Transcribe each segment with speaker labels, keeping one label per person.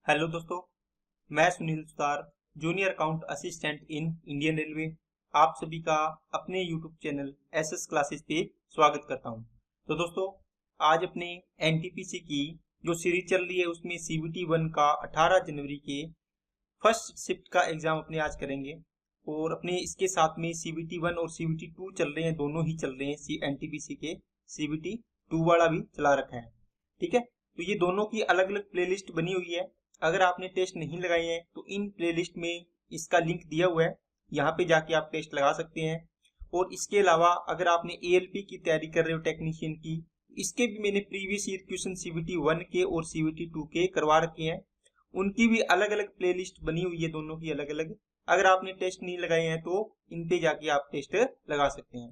Speaker 1: Hello दोस्तों, मैं Sunil Sutar, junior account assistant in Indian railway, आप सभी का अपने यूट्यूब चैनल एसएस क्लासेस पे स्वागत करता हूं। तो दोस्तों, आज अपने एनटीपीसी की जो सीरीज चल रही है उसमें सीबीटी 1 का 18 जनवरी के फर्स्ट शिफ्ट का एग्जाम अपने आज करेंगे और अपने इसके साथ में सीबीटी 1 और सीबीटी 2 चल रहे हैं, दोनों ही चल रहे हैं। एनटीपीसी के सीबीटी 2 वाला भी चला रखा है। ठीक है, तो ये दोनों की अलग अलग प्लेलिस्ट बनी हुई है। अगर आपने टेस्ट नहीं लगाए हैं तो इन प्लेलिस्ट में इसका लिंक दिया हुआ है, यहाँ पे जाके आप टेस्ट लगा सकते हैं। और इसके अलावा अगर आपने एएलपी की तैयारी कर रहे हो टेक्नीशियन की, इसके भी मैंने प्रीवियस ईयर क्वेश्चन सीबीटी 1 के और सीबीटी 2 के करवा रखे हैं। उनकी भी अलग अलग प्लेलिस्ट बनी हुई है, दोनों की अलग अलग। अगर आपने टेस्ट नहीं लगाए हैं तो इन पे जाके आप टेस्ट लगा सकते हैं।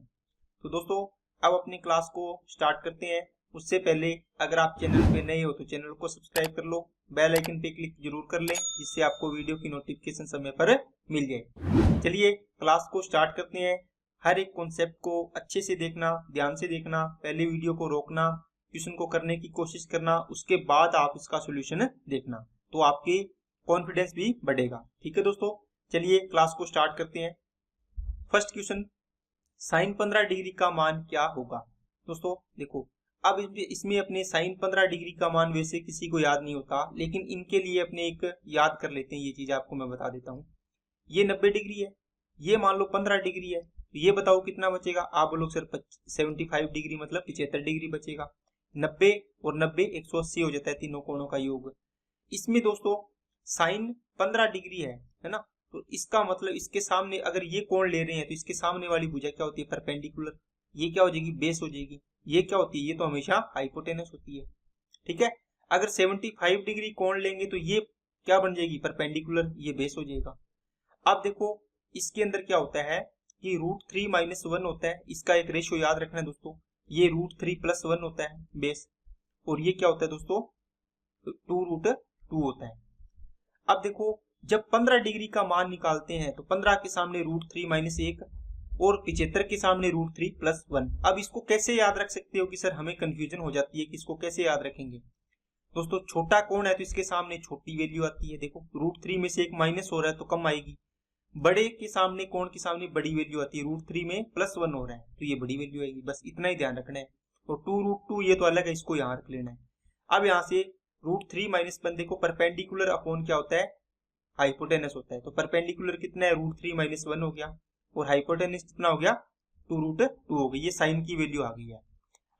Speaker 1: तो दोस्तों, अब अपनी क्लास को स्टार्ट करते हैं। उससे पहले अगर आप चैनल पे नए हो तो चैनल को सब्सक्राइब कर लो, बेल आइकन पे क्लिक जरूर कर लें, जिससे आपको वीडियो की नोटिफिकेशन समय पर मिल जाए। चलिए क्लास को स्टार्ट करते हैं। हर एक कॉन्सेप्ट को अच्छे से देखना, ध्यान से देखना, पहले वीडियो को रोकना, क्वेश्चन को करने की कोशिश करना, उसके बाद आप इसका सोल्यूशन देखना, तो आपकी कॉन्फिडेंस भी बढ़ेगा। ठीक है दोस्तों, चलिए क्लास को स्टार्ट करते हैं। फर्स्ट क्वेश्चन, साइन 15 डिग्री का मान क्या होगा। दोस्तों देखो, अब इसमें अपने साइन 15 डिग्री का मान वैसे किसी को याद नहीं होता, लेकिन इनके लिए अपने एक याद कर लेते हैं। ये चीज आपको मैं बता देता हूँ। ये 90 डिग्री है, ये मान लो 15 डिग्री है, तो ये बताओ कितना बचेगा। आप बोलो सर 75 डिग्री मतलब 75 डिग्री बचेगा। 90 और 90 180 हो जाता है, तीनों कोणों का योग। इसमें दोस्तों साइन 15 डिग्री है ना, तो इसका मतलब इसके सामने अगर ये कोण ले रहे हैं तो इसके सामने वाली भुजा क्या होती है, परपेंडिकुलर। ये क्या हो जाएगी, बेस हो जाएगी। ये क्या होती है, ये तो हमेशा हाइपोटेनस होती है। ठीक है, अगर 75 डिग्री कोण लेंगे तो ये क्या बन जाएगी, परपेंडिकुलर, ये बेस हो जाएगा। अब देखो इसके अंदर क्या होता है कि √3 - 1 होता है। इसका एक रेशियो याद रखना है दोस्तों, ये √3 + 1 होता है बेस, और ये क्या होता है दोस्तों, 2√2 होता है। अब देखो जब 15 डिग्री का मान निकालते हैं तो 15 के सामने √3 - 1 और 75 के सामने √3 + 1। अब इसको कैसे याद रख सकते हो कि सर हमें कंफ्यूजन हो जाती है कि इसको कैसे याद रखेंगे। दोस्तों छोटा कोण है तो इसके सामने छोटी वैल्यू आती है। देखो √3 में से एक माइनस हो रहा है तो कम आएगी। बड़े के सामने कोण के सामने बड़ी वैल्यू आती है, √3 में +1 हो रहा है तो ये बड़ी वैल्यू आएगी। बस इतना ही ध्यान रखना है। और 2√2 ये तो अलग है, इसको यहाँ रख लेना है। अब यहाँ से √3 - 1 देखो, परपेंडिकुलर अपॉन क्या होता है, हाइपोटेनस होता है। तो परपेंडिकुलर कितना है, √3 - 1 हो गया, और हाइपोटेनस कितना हो गया, 2√2 हो गई। ये साइन की वैल्यू आ गई है।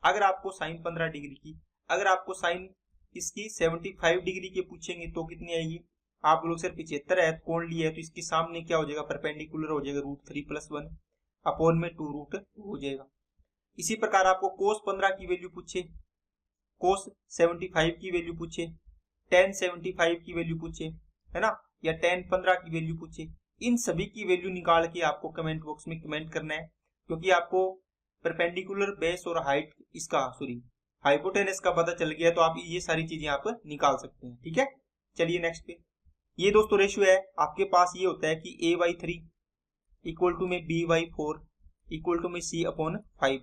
Speaker 1: अगर आपको साइन 15 डिग्री की, अगर आपको साइन इसकी 75 डिग्री के पूछेंगे तो कितनी आएगी। आप लोग सिर्फ 75 है, कोण लिया है, तो इसके सामने क्या हो जाएगा, परपेंडिकुलर हो जाएगा √3 + 1 अपॉन में 2√2 हो जाएगा। इसी प्रकार आपको कोस 15 की वैल्यू पूछे, कोस 75 की वैल्यू पूछे, टेन 75 की वैल्यू पूछे, है ना, या टेन 15 की वैल्यू पूछे, इन सभी की वैल्यू निकाल के आपको कमेंट बॉक्स में कमेंट करना है। क्योंकि आपको परपेंडिकुलर, बेस और हाइट, इसका सॉरी हाइपोटेनस का पता चल गया तो आप ये सारी चीजें आप निकाल सकते हैं। ठीक है, चलिए नेक्स्ट पे। ये दोस्तों रेशियो है आपके पास, ये होता है कि a/3 इक्वल टू में b/4 इक्वल टू में c/5।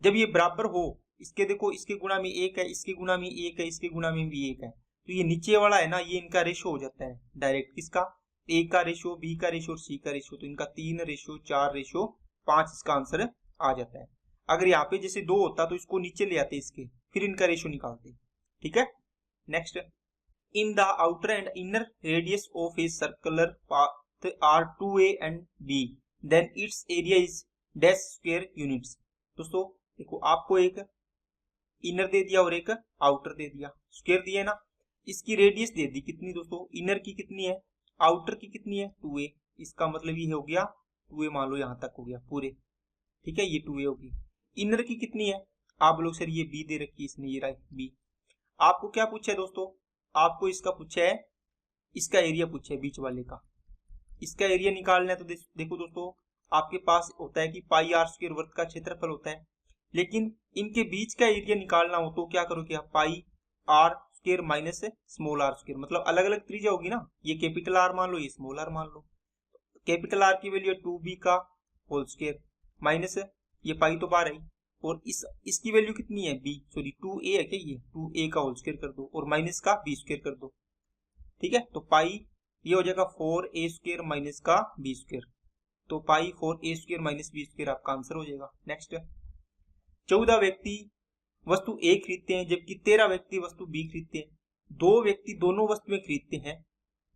Speaker 1: जब ये बराबर हो, इसके देखो, इसके गुणा में 1 है, इसके गुणा में 1 है, इसके गुणा में भी 1 है, तो ये नीचे वाला है ना, ये इनका रेशियो हो जाता है डायरेक्ट। किसका, a का रेशियो, b का रेशियो और c का रेशियो। तो इनका 3:4:5 इसका आंसर आ जाता है। अगर यहाँ पे जैसे 2 होता तो इसको नीचे ले आते इसके, फिर इनका रेशियो निकालते। ठीक है, next, in the outer and inner radius of a circular path are 2a and b, then its area is dash square units. दोस्तों देखो, आपको एक इनर दे दिया और एक आउटर दे दिया, स्क्वायर दिया ना, इसकी रेडियस दे दी कितनी दोस्तों, इनर की कितनी है, आउटर की कितनी है, 2a। इसका मतलब ये हो गया 2a, मान लो यहाँ तक हो गया पूरे। ठीक है, ये 2a होगी। इनर की कितनी है, आप लोग सर ये b दे रखी है इसने, ये राइट b। आपको क्या पूछा है दोस्तों, आपको इसका पूछा है, इसका एरिया पूछा है बीच वाले का। इसका एरिया निकालना है तो देखो दोस्तों, आपके पास होता है कि πr² वृत्त का क्षेत्रफल होता है, लेकिन इनके बीच का एरिया निकालना हो तो क्या करोगे आप, πr² माइनस स्मॉल r², मतलब अलग अलग त्रिज्या होगी ना, ये कैपिटल R मान लो, ये स्मॉल r मान लो। कैपिटल R की वैल्यू है 2b का होल स्क्वायर माइनस ये पाई तो बाहर आई, और इसकी वैल्यू कितनी है b, सॉरी 2a है क्या, ये 2a का होल स्क्वायर कर दो और माइनस का b² कर दो। ठीक है। तो पाई ये हो जाएगा 4a² माइनस का b², तो पाई 4a² माइनस b² आपका आंसर हो जाएगा। नेक्स्ट, 14 व्यक्ति वस्तु ए खरीदते हैं जबकि 13 व्यक्ति वस्तु बी खरीदते हैं। 2 व्यक्ति दोनों वस्तुएं खरीदते हैं,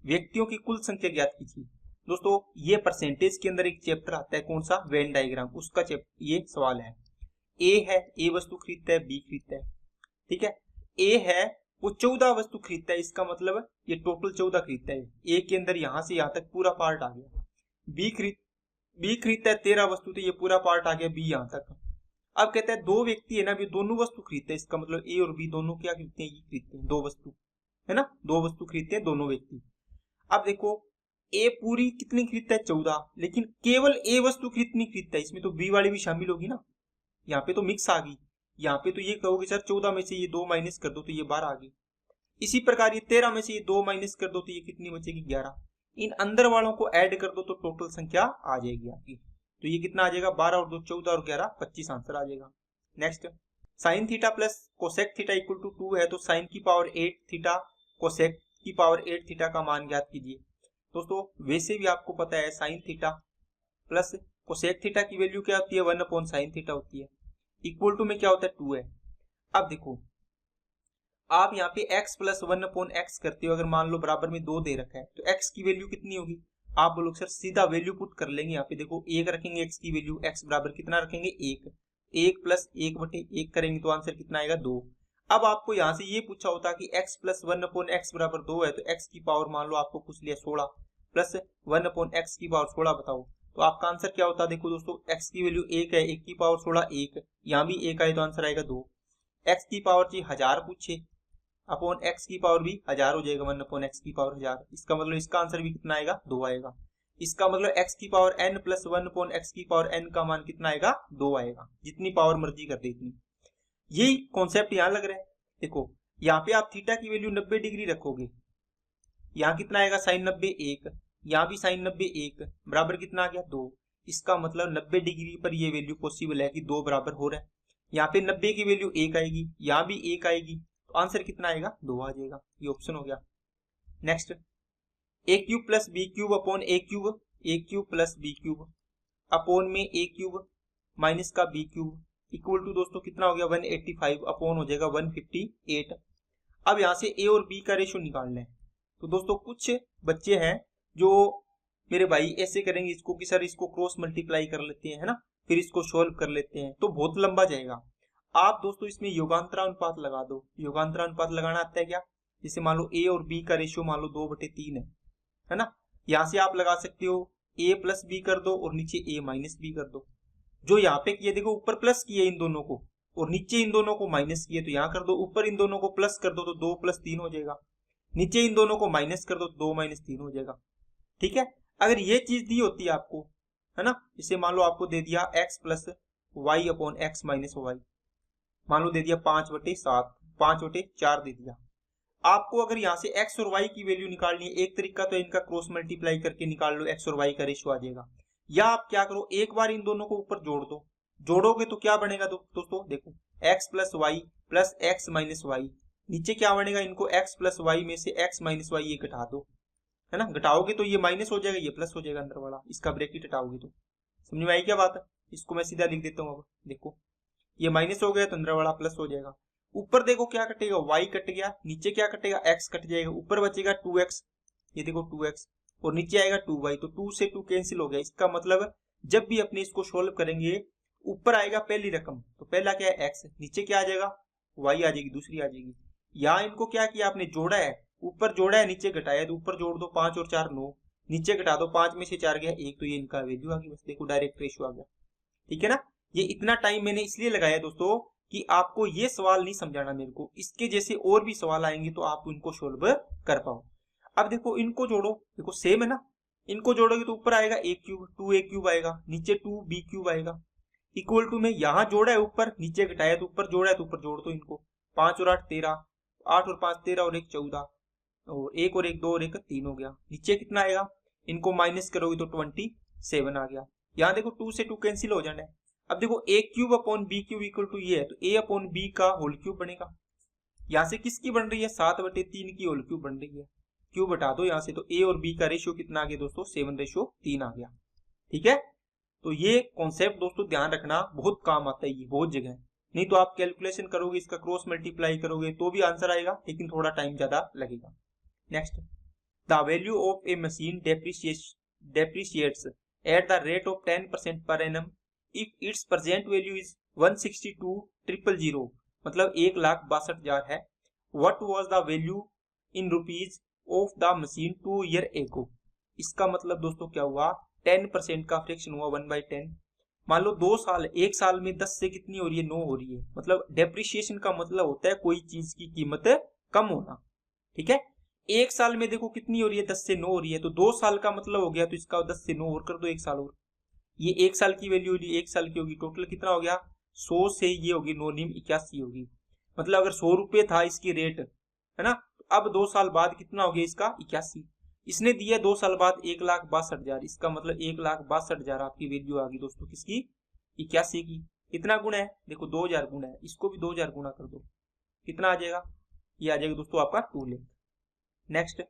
Speaker 1: व्यक्तियों की कुल संख्या ज्ञात कीजिए। दोस्तों ये परसेंटेज के अंदर एक चैप्टर आता है, कौन सा, वेन डायग्राम, उसका ये सवाल है। ए वस्तु खरीदता है, बी खरीदता है, ठीक है। ए है वो 14 वस्तु खरीदता है, इसका मतलब ये टोटल 14 खरीदता है। ए के अंदर यहां से यहां तक पूरा पार्ट आ गया। बी खरीदता है 13 वस्तु, तो ये पूरा पार्ट आ गया बी यहां तक। अब कहता है 2 व्यक्ति है ना, भी दोनों वस्तु खरीदते हैं, इसका मतलब ए और बी दोनों क्या खरीदते हैं, ये खरीदते हैं 2 वस्तु, है ना, 2 वस्तु खरीदते हैं दोनों व्यक्ति। अब देखो ए पूरी कितनी खरीदता है, 14, लेकिन केवल ए वस्तु कितनी खरीदता है, इसमें तो बी वाली भी शामिल होगी ना, यहाँ पे तो मिक्स आ गई। यहाँ पे तो ये कहोगे सर 14 में से ये 2 माइनस कर दो तो ये 12 आ गई। इसी प्रकार ये 13 में से ये 2 माइनस कर दो तो ये कितनी बचेगी, 11। इन अंदर वालों को ऐड कर दो तो टोटल संख्या आ जाएगी आपकी। तो ये कितना आ जाएगा, 12 और 2 14 और 11 25 आंसर आ जाएगा। Next, sine theta plus cosec theta equal to 2 है, तो साइन की पावर 8 थीटा कोसेक की पावर 8 थीटा का मान ज्ञात कीजिए। दोस्तों वैसे भी आपको पता है sign theta plus cosec theta की वैल्यू क्या होती है, 1/sin थीटा होती है। इक्वल टू में क्या होता है, 2 है। अब देखो आप यहाँ पे x प्लस 1/x करते हो, अगर मान लो बराबर में 2 दे रखा है तो x की वैल्यू कितनी होगी, आप बोलोगे सर सीधा वैल्यू पुट कर लेंगे। यहाँ पे देखो 1 रखेंगे x की वैल्यू, x बराबर कितना रखेंगे 1, 1 प्लस 1/1 करेंगे तो आंसर कितना आएगा 2। अब आपको यहाँ से ये पूछा होता कि x प्लस 1/x बराबर 2 है, तो x की पावर मान लो आपको पूछ लिया 16 प्लस 1/x की पावर 16 बताओ, तो आपका आंसर क्या होता है। देखो दोस्तों x की वैल्यू 1 है, 1 की पावर 16 1, यहाँ भी 1 आए तो आंसर आएगा 2। x की पावर चाहिए 1000 पूछे, अपॉन x की पावर भी 1000 हो जाएगा, 1/x की पावर 1000, इसका मतलब इसका आंसर भी कितना आएगा 2 आएगा। इसका मतलब x की पावर n प्लस 1/x की पावर n का मान कितना आएगा 2 आएगा, जितनी पावर मर्जी कर दे इतनी। यही कॉन्सेप्ट यहाँ लग रहा है। देखो यहाँ पे आप थीटा की वैल्यू 90 डिग्री रखोगे, यहाँ कितना आएगा sin 90 1, यहाँ भी sin 90 1 बराबर कितना आ गया 2। इसका मतलब 90 डिग्री पर ये वैल्यू पॉसिबल है कि 2 बराबर हो रहा है। यहाँ पे 90 की वैल्यू 1 आएगी, यहाँ भी 1 आएगी, तो आंसर कितना आएगा 2 आ जाएगा, ये ऑप्शन हो गया। Next, a³ plus b³ upon a³ a³ plus b³ upon में a³ माइनस का b³ इक्वल टू दोस्तों कितना हो गया 185 अपॉन हो जाएगा 158। अब यहाँ से a और b का रेशियो निकालना है। तो दोस्तों कुछ बच्चे हैं जो मेरे भाई ऐसे करेंगे इसको कि सर इसको क्रॉस मल्टीप्लाई कर लेते हैं, है ना, फिर इसको सोल्व कर लेते हैं, तो बहुत लंबा जाएगा। आप दोस्तों इसमें योगांतरानुपात लगा दो। योगांतरानुपात लगाना आता है क्या, जैसे मान लो a और b का रेशियो मान लो 2/3 है ना, यहाँ से आप लगा सकते हो a प्लस b कर दो और नीचे a माइनस b कर दो। जो यहाँ पे किए देखो ऊपर प्लस किए इन दोनों को और नीचे इन दोनों को माइनस किए, तो यहाँ कर दो, ऊपर इन दोनों को प्लस कर दो तो 2 + 3 हो जाएगा, नीचे इन दोनों को माइनस कर दो तो 2 - 3 हो जाएगा। ठीक है, अगर ये चीज दी होती है आपको, है ना, इसे मान लो आपको दे दिया x plus y upon x minus y, मान लो दे दिया 5/7 5/4 दे दिया। आपको अगर यहाँ से x और y की वैल्यू निकालनी है, एक तरीका तो इनका क्रॉस मल्टीप्लाई करके निकाल लो, x और y का रेशियो आ जाएगा। या आप क्या करो, एक बार इन दोनों को ऊपर जोड़ दो, जोड़ोगे तो क्या बनेगा दोस्तों देखो x plus y plus x minus y, नीचे क्या बनेगा, इनको x प्लस वाई में से x माइनस वाई ये घटा दो, है ना, घटाओगे तो ये माइनस हो जाएगा, ये प्लस हो जाएगा अंदर वाला, इसका ब्रैकेट हटाओगे तो समझ में आई क्या बात है। इसको मैं सीधा लिख देता हूँ। अब देखो ये माइनस हो गया तो अंदर वाला प्लस हो जाएगा। ऊपर देखो क्या कटेगा, y कट गया, नीचे क्या कटेगा x कट जाएगा, ऊपर बचेगा 2x, ये देखो 2x और नीचे आएगा 2y, तो 2 से 2 कैंसिल हो गया। इसका मतलब जब भी अपने इसको सोल्व करेंगे ऊपर आएगा पहली रकम, तो पहला क्या है x, नीचे क्या आ जाएगा y आ जाएगी, दूसरी आ जाएगी। यहाँ इनको क्या किया आपने, जोड़ा है, ऊपर जोड़ा है नीचे घटाया, तो ऊपर जोड़ दो 5 और 4 9, नीचे घटा दो 5 में से 4 गया 1, तो ये इनका वैल्यू आ गई, बस देखो डायरेक्ट रेशियो आ गया। ठीक है ना, ये इतना टाइम मैंने इसलिए लगाया दोस्तों कि आपको ये सवाल नहीं समझाना मेरे को, इसके जैसे और भी सवाल आएंगे तो आप इनको सोल्व कर पाओ। अब देखो इनको जोड़ो, देखो सेम है ना, इनको जोड़ोगे तो ऊपर आएगा a³ 2a³ आएगा, नीचे 2b³ आएगा, इक्वल टू में यहाँ जोड़ा है ऊपर, नीचे घटाया तो ऊपर जोड़ा है, तो ऊपर जोड़ दो इनको, 5 और 8 13, 8 और 5 13 और 1 14, और 1 और 1 2 और 1 3 हो गया। नीचे कितना आएगा, इनको माइनस करोगे तो 27 आ गया। यहाँ देखो 2 से 2 कैंसिल हो जाना है। अब देखो a³ upon b³ equal to ये है, तो a अपॉन b का होल क्यूब बनेगा। यहाँ से किसकी बन रही है, 7/3 की होल क्यूब बन रही है। क्यूब हटा दो यहाँ से, तो ए और बी का रेशियो कितना आ गया दोस्तों, 7:3 आ गया। ठीक है, तो ये कॉन्सेप्ट दोस्तों ध्यान रखना, बहुत काम आता है ये, बहुत जगह। नहीं तो आप कैलकुलेशन करोगे, इसका क्रॉस मल्टीप्लाई करोगे तो भी आंसर आएगा, लेकिन थोड़ा टाइम ज्यादा लगेगा। Next, the value of A machine depreciates at the rate of 10% per annum if its present value is 162,000, मतलब 1,62,000 है। What was the value in rupees of the machine 2 year ago? इसका मतलब दोस्तों क्या हुआ, 10% का फ्रैक्शन हुआ 1/10। मान लो 2 साल, 1 साल में 10 से कितनी हो रही है, 9 हो रही है। मतलब डेप्रिसिएशन का मतलब होता है कोई चीज की कीमत कम होना। ठीक है, 1 साल में देखो कितनी हो रही है, 10 से 9 हो रही है, तो 2 साल का मतलब हो गया, तो इसका 10 से 9 और कर दो, 1 साल और। ये 1 साल की वैल्यू होगी, 1 साल की होगी, टोटल कितना हो गया, 100 से ये होगी 9 नीम 81 होगी। मतलब अगर 100 रुपये था इसकी रेट, है ना, अब 2 साल बाद कितना हो गया इसका, 81। इसने दिया 2 साल बाद 1,62,000, इसका मतलब 1,62,000 आपकी वैल्यू आ गई दोस्तों, किसकी, 81 की। कितना गुना है, देखो 2000 गुना है, इसको भी 2000 गुना कर दो, कितना आ जाएगा, ये आ जाएगा दोस्तों आपका 2 लेंथ। नेक्स्ट,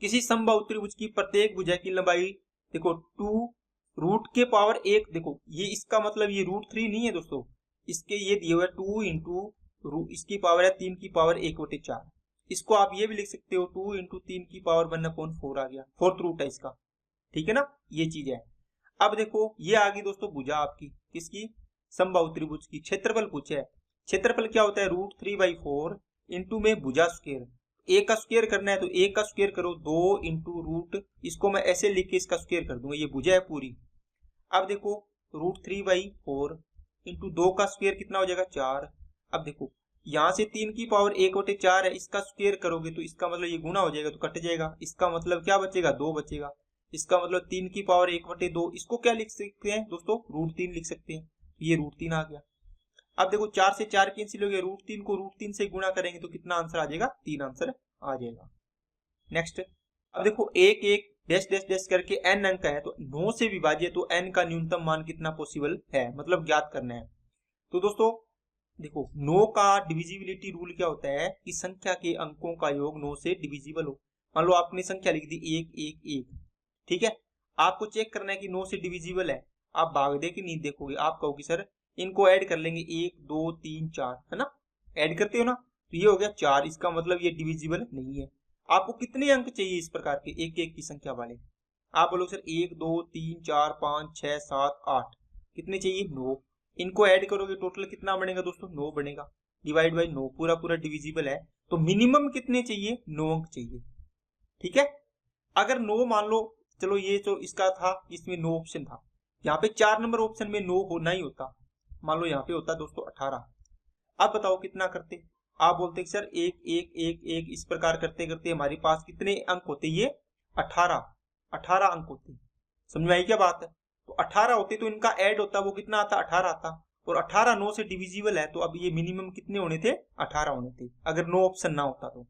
Speaker 1: किसी समबाहु त्रिभुज की प्रत्येक भुजा की लंबाई देखो 2√1, देखो ये इसका मतलब ये √3 नहीं है दोस्तों, इसके ये दिए हुए 2 इंटू इसकी पावर है 3 की पावर 1/4। इसको आप ये भी लिख सकते हो 2 इंटू 3 की पावर 1/4 आ गया, 4th रूट है इसका। ठीक है ना, ये चीज है। अब देखो ये आ गई दोस्तों भुजा आपकी, किसकी, समबाहु त्रिभुज की। क्षेत्रफल पूछा है, क्षेत्रफल क्या होता है, √3/4 इंटू में भुजा स्क्वायर, एक का स्क्वायर करना है तो एक का स्क्वायर करो, 2 इंटू रूट, इसको मैं ऐसे लिख के इसका स्क्वायर कर दूंगा, ये भुजा है पूरी। अब देखो √3/4 इंटू 2 का स्क्वायर कितना हो जाएगा, 4। अब देखो यहाँ से 3 की पावर 1/4 है, इसका स्क्वायर करोगे तो इसका मतलब ये गुना हो जाएगा तो कट जाएगा, इसका मतलब क्या बचेगा, 2 बचेगा। इसका मतलब 3 की पावर 1/2, इसको क्या लिख सकते हैं दोस्तों, √3 लिख सकते हैं, ये √3 आ गया। अब देखो 4 से 4 कैंसिल हो गया, √3 को √3 से गुणा करेंगे तो कितना आंसर आ जाएगा, 3 आंसर आ जाएगा। नेक्स्ट, अब देखो एक एक डैश डैश डैश करके n अंक है, तो 9 से विभाजित, तो n का न्यूनतम मान कितना पॉसिबल है, मतलब ज्ञात करना है। तो दोस्तों देखो 9 का डिविजिबिलिटी रूल क्या होता है कि संख्या के अंकों का योग 9 से डिविजिबल हो। मान लो आपने संख्या लिख दी 1 1 1, ठीक है, आपको चेक करना है कि 9 से डिविजिबल है। आप भाग दे के नहीं देखोगे, आप कहोगे सर इनको ऐड कर लेंगे, 1 2 3 4, है ना, ऐड करते हो ना, तो ये हो गया 4, इसका मतलब ये डिविजिबल नहीं है। आपको कितने अंक चाहिए इस प्रकार के एक एक की संख्या वाले, आप बोलो सर 1 2 3 4 5 6 7 8, कितने चाहिए, 9। इनको ऐड करोगे टोटल कितना बनेगा दोस्तों, 9 बनेगा, डिवाइड बाई 9, पूरा पूरा डिविजिबल है। तो मिनिमम कितने चाहिए, 9 अंक चाहिए। ठीक है, अगर 9 मान लो, चलो ये तो इसका था, इसमें 9 ऑप्शन था, यहाँ पे 4 नंबर ऑप्शन में 9 होना ही होता, मान लो यहाँ पे होता दोस्तों 18। अब बताओ कितना करते, आप बोलते सर 1 1 1 1, इस प्रकार करते करते हमारे पास कितने अंक होते, ये 18 अंक होते। समझ में आई क्या बात है, तो 18 होते तो इनका ऐड होता, वो कितना आता, 18 आता, और 18 9 से डिविजिबल है, तो अब ये मिनिमम कितने होने थे, 18 होने थे, अगर 9 ऑप्शन ना होता तो।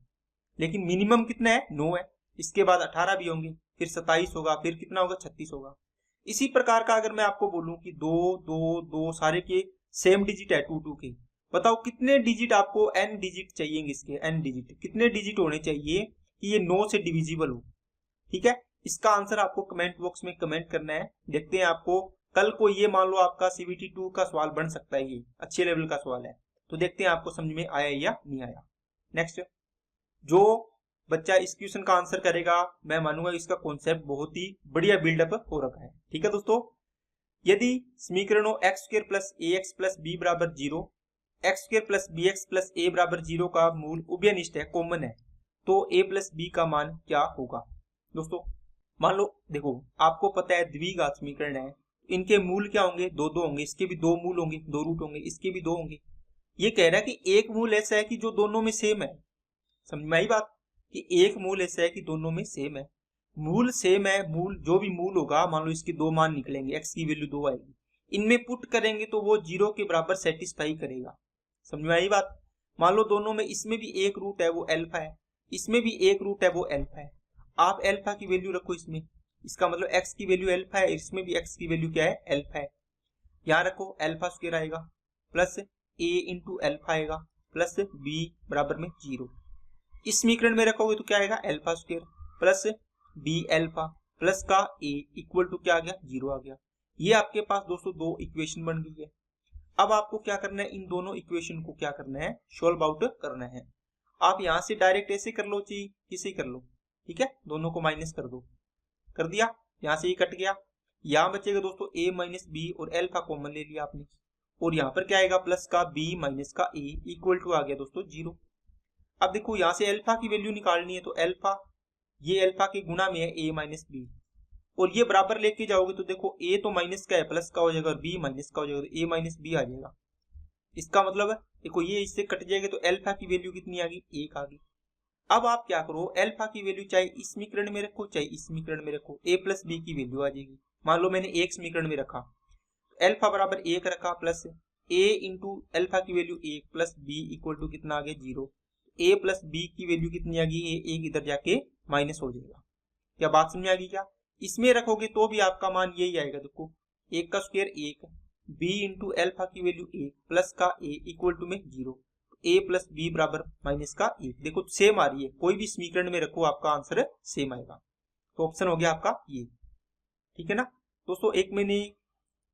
Speaker 1: लेकिन मिनिमम कितना है, 9 है, इसके बाद 18 भी होंगे, फिर 27 होगा, फिर कितना होगा, 36 होगा। इसी प्रकार का अगर मैं आपको बोलूं कि 2 2 2 सारे के सेम डिजिट है 2 2 के, बताओ कितने डिजिट आपको, n डिजिट चाहिए इसके, n डिजिट कितने डिजिट होने चाहिए कि ये 9 से डिविजिबल हो। ठीक है, इसका आंसर आपको कमेंट बॉक्स में कमेंट करना है। देखते हैं आपको कल को ये मान लो आपका CBT 2 का सवाल बन सकता है, ये अच्छे लेवल का सवाल है, तो देखते हैं आपको समझ में आया या नहीं आया। नेक्स्ट, जो बच्चा इस क्वेश्चन का आंसर करेगा, मैं मानूंगा इसका कॉन्सेप्ट बहुत ही बढ़िया बिल्डअप हो रखा है। ठीक है दोस्तों, यदि समीकरणों x² plus ax plus b बराबर 0, x² plus bx plus a बराबर 0 का मूल उभयनिष्ठ है, कॉमन है, तो a प्लस b का मान क्या होगा। दोस्तों मान लो देखो आपको पता है द्विघात समीकरण है, इनके मूल क्या होंगे, 2 2 होंगे, इसके भी 2 मूल होंगे, 2 रूट होंगे, इसके भी 2 होंगे। ये कह रहा है कि एक मूल ऐसा है कि जो दोनों में सेम है। समझ में आई बात, कि एक मूल ऐसा है कि दोनों में सेम है, मूल सेम है, मूल जो भी मूल होगा, मान लो इसके 2 मान निकलेंगे, x की वैल्यू 2 आएगी, इनमें पुट करेंगे तो वो 0 के बराबर सेटिस्फाई करेगा। समझ में आई बात, मान लो दोनों में, इसमें भी एक रूट है वो अल्फा है, इसमें भी एक रूट है वो अल्फा है, आप अल्फा की वैल्यू रखो इसमें, इसका मतलब x की वैल्यू अल्फा है, इसमें भी x की वैल्यू क्या है, अल्फा है। यहाँ रखो अल्फा स्क्वायर आएगा प्लस a इंटू अल्फा आएगा प्लस b बराबर में 0। इस समीकरण में रखोगे तो क्या आएगा, alpha square plus b alpha plus का ए इक्वल टू क्या आ गया, 0 आ गया। ये आपके पास दोस्तों दो इक्वेशन बन गई है। अब आपको क्या करना है, इन दोनों इक्वेशन को क्या करना है, सोल्व आउट करना है। आप यहां से डायरेक्ट ऐसे कर लो, चाहिए किसे कर लो, ठीक है, दोनों को माइनस कर दो, कर दिया, यहां से ये कट गया, यहां बचेगा दोस्तों a माइनस बी और एल्फा कॉमन ले लिया आपने, और यहाँ पर क्या आएगा, प्लस का b माइनस का a इक्वल टू आ गया दोस्तों 0। अब देखो यहाँ से एल्फा की वैल्यू निकालनी है, तो एल्फा, ये एल्फा के गुणा में है a माइनस बी, और ये बराबर लेके जाओगे तो देखो a तो माइनस का है, प्लस का हो जाएगा, और b माइनस का हो जाएगा, तो a माइनस बी आ जाएगा। इसका मतलब देखो ये इससे कट जाएगा, तो एल्फा की वैल्यू कितनी आ गई, 1 आ गई। अब आप क्या करो, एल्फा की वैल्यू चाहे इस समीकरण में रखो चाहे इस समीकरण में रखो, a प्लस बी की वैल्यू आ जाएगी। मान लो मैंने एक समीकरण में रखा, एल्फा बराबर 1 रखा, प्लस a इंटू एल्फा की value 1 plus b equal to कितना आ गया, 0। a प्लस b की वैल्यू कितनी आ गई, एक इधर जाके माइनस हो जाएगा। क्या बात समझ आ गई क्या? इसमें रखोगे तो भी आपका मान यही आएगा, देखो 1 का स्क्वायर 1, b इंटू एल्फा की वैल्यू 1 प्लस का a इक्वल टू में 0, a प्लस बी बराबर माइनस का 1। देखो सेम आ रही है, कोई भी समीकरण में रखो आपका आंसर सेम आएगा। तो ऑप्शन हो गया आपका ये, ठीक है ना दोस्तों। एक मैंने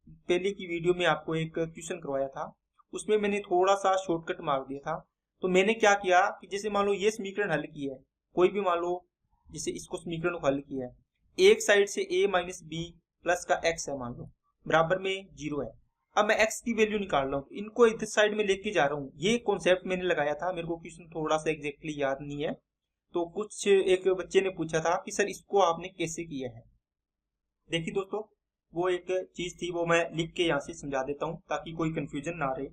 Speaker 1: पहले की वीडियो में आपको एक क्वेश्चन करवाया था, उसमें मैंने थोड़ा सा शॉर्टकट मार दिया था। तो मैंने क्या किया कि जैसे मान लो ये समीकरण हल किया है, कोई भी मान लो जैसे इसको समीकरण को हल किया है, एक साइड से a माइनस बी प्लस का x है, मान लो बराबर में 0 है। अब मैं x की वैल्यू निकाल रहा हूँ, इनको इधर साइड में लेके जा रहा हूँ। ये कॉन्सेप्ट मैंने लगाया था, मेरे को क्वेश्चन थोड़ा सा एग्जैक्टली याद नहीं है, तो कुछ एक बच्चे ने पूछा था कि सर इसको आपने कैसे किया है। देखिए दोस्तों, वो एक चीज थी, वो मैं लिख के यहाँ से समझा देता हूँ ताकि कोई कंफ्यूजन ना रहे।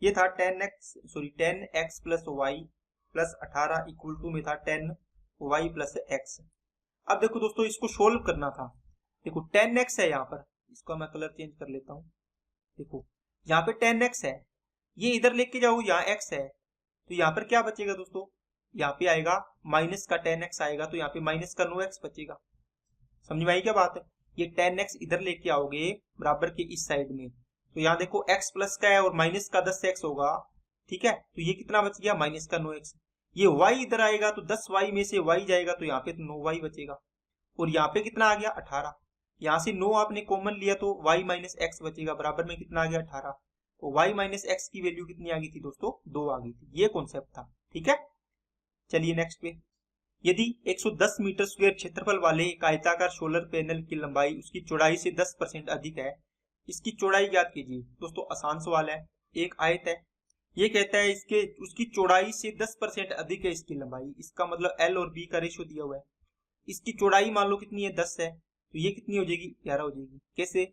Speaker 1: ये था 10x plus y plus 18 equal to में था 10y प्लस x। अब देखो दोस्तों, इसको सोल्व करना था। देखो 10x है यहाँ पर, इसको मैं कलर चेंज कर लेता हूँ। देखो यहाँ पे 10x है, ये इधर लेके जाओ, यहाँ x है, तो यहाँ पर क्या बचेगा दोस्तों, यहाँ पे आएगा माइनस का 10x आएगा, तो यहाँ पे माइनस का 9x बचेगा। समझ में आई क्या बात है? ये 10x इधर लेके आओगे बराबर के इस साइड में, तो यहाँ देखो x प्लस का है और माइनस का 10x होगा, ठीक है, तो ये कितना बच गया, माइनस का 9x। ये y इधर आएगा तो 10y में से y जाएगा, तो यहाँ पे तो 9y बचेगा, और यहाँ पे कितना आ गया 18। यहाँ से 9 आपने कॉमन लिया तो y माइनस x बचेगा, बराबर में कितना आ गया 18। तो y माइनस x की वैल्यू कितनी आ गई थी दोस्तों, 2 आ गई थी। ये कॉन्सेप्ट था, ठीक है। चलिए नेक्स्ट पे, यदि 110 मीटर स्क्वायर क्षेत्रफल वाले एक आयताकार सोलर पैनल की लंबाई उसकी चौड़ाई से 10% अधिक है, इसकी चौड़ाई ज्ञात कीजिए। दोस्तों आसान सवाल है, एक आयत है, ये कहता है इसके उसकी चौड़ाई से 10% अधिक है इसकी लंबाई, इसका मतलब L और B का रेशियो दिया हुआ है। इसकी चौड़ाई मान लो कितनी है, 10 है, तो ये कितनी हो जाएगी, 11 हो जाएगी। कैसे?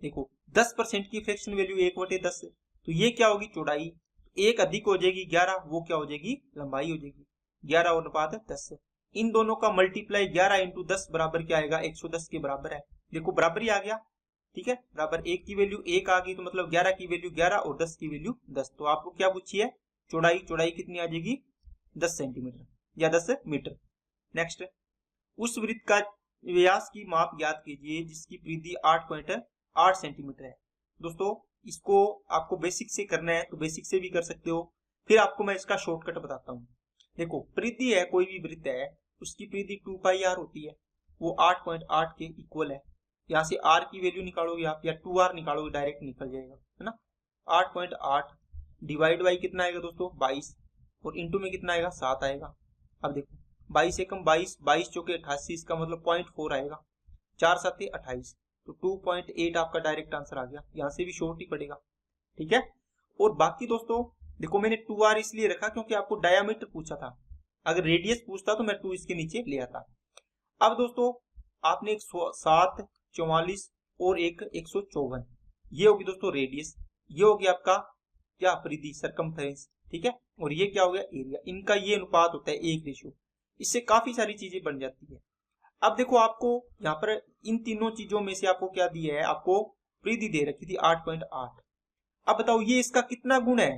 Speaker 1: देखो 10% की फ्रैक्शन वैल्यू 1/10 है, तो ये क्या होगी, चौड़ाई, एक अधिक हो जाएगी 11, वो क्या हो जाएगी, लंबाई हो जाएगी। 11 और अनुपात 10 है, इन दोनों का मल्टीप्लाई 11 इंटू 10 बराबर क्या आएगा, 110 के बराबर है। देखो बराबर ही आ गया, ठीक है, बराबर 1 की वैल्यू 1 आ गई, तो मतलब 11 की वैल्यू 11 और 10 की वैल्यू 10। तो आपको क्या पूछी है, चौड़ाई, चौड़ाई कितनी आ जाएगी, 10 सेंटीमीटर या 10 मीटर। नेक्स्ट, उस वृत्त का व्यास की माप ज्ञात कीजिए जिसकी परिधि 8.8 सेंटीमीटर है। दोस्तों इसको आपको बेसिक से करना है तो बेसिक से भी कर सकते हो, फिर आपको मैं इसका शॉर्टकट बताता हूँ। देखो परिधि है, कोई भी वृत्त है, उसकी परिधि 2πr होती है, वो 8.8 के इक्वल है। यहाँ से r की वैल्यू निकालोगे आप, या 2r निकालोगे, डायरेक्ट निकल जाएगा, है ना। 8.8 डिवाइड बाई कितना आएगा दोस्तों, 22, और इंटू में कितना आएगा, 7 आएगा। अब देखो 22 एकम 22, 22 चौके 88, इसका मतलब 0.4 आएगा, 4 7 28, तो 2.8 आपका डायरेक्ट आंसर आ गया। यहाँ से भी शॉर्ट ही पड़ेगा, ठीक है। और बाकी दोस्तों देखो मैंने 2r इसलिए रखा क्योंकि आपको डायामीटर पूछा था, अगर रेडियस पूछता तो मैं 2 इसके नीचे ले आता। अब दोस्तों आपने एक 7, 44 और एक 154, ये होगी दोस्तों रेडियस, ये होगी आपका क्या, परिधि, सरकमफ्रेंस, ठीक है, और ये क्या हो गया, एरिया। इनका ये अनुपात होता है 1:, इससे काफी सारी चीजें बन जाती है। अब देखो आपको यहाँ पर इन तीनों चीजों में से आपको क्या दिया है, आपको परिधि दे रखी थी 8.8। अब बताओ ये इसका कितना गुण है,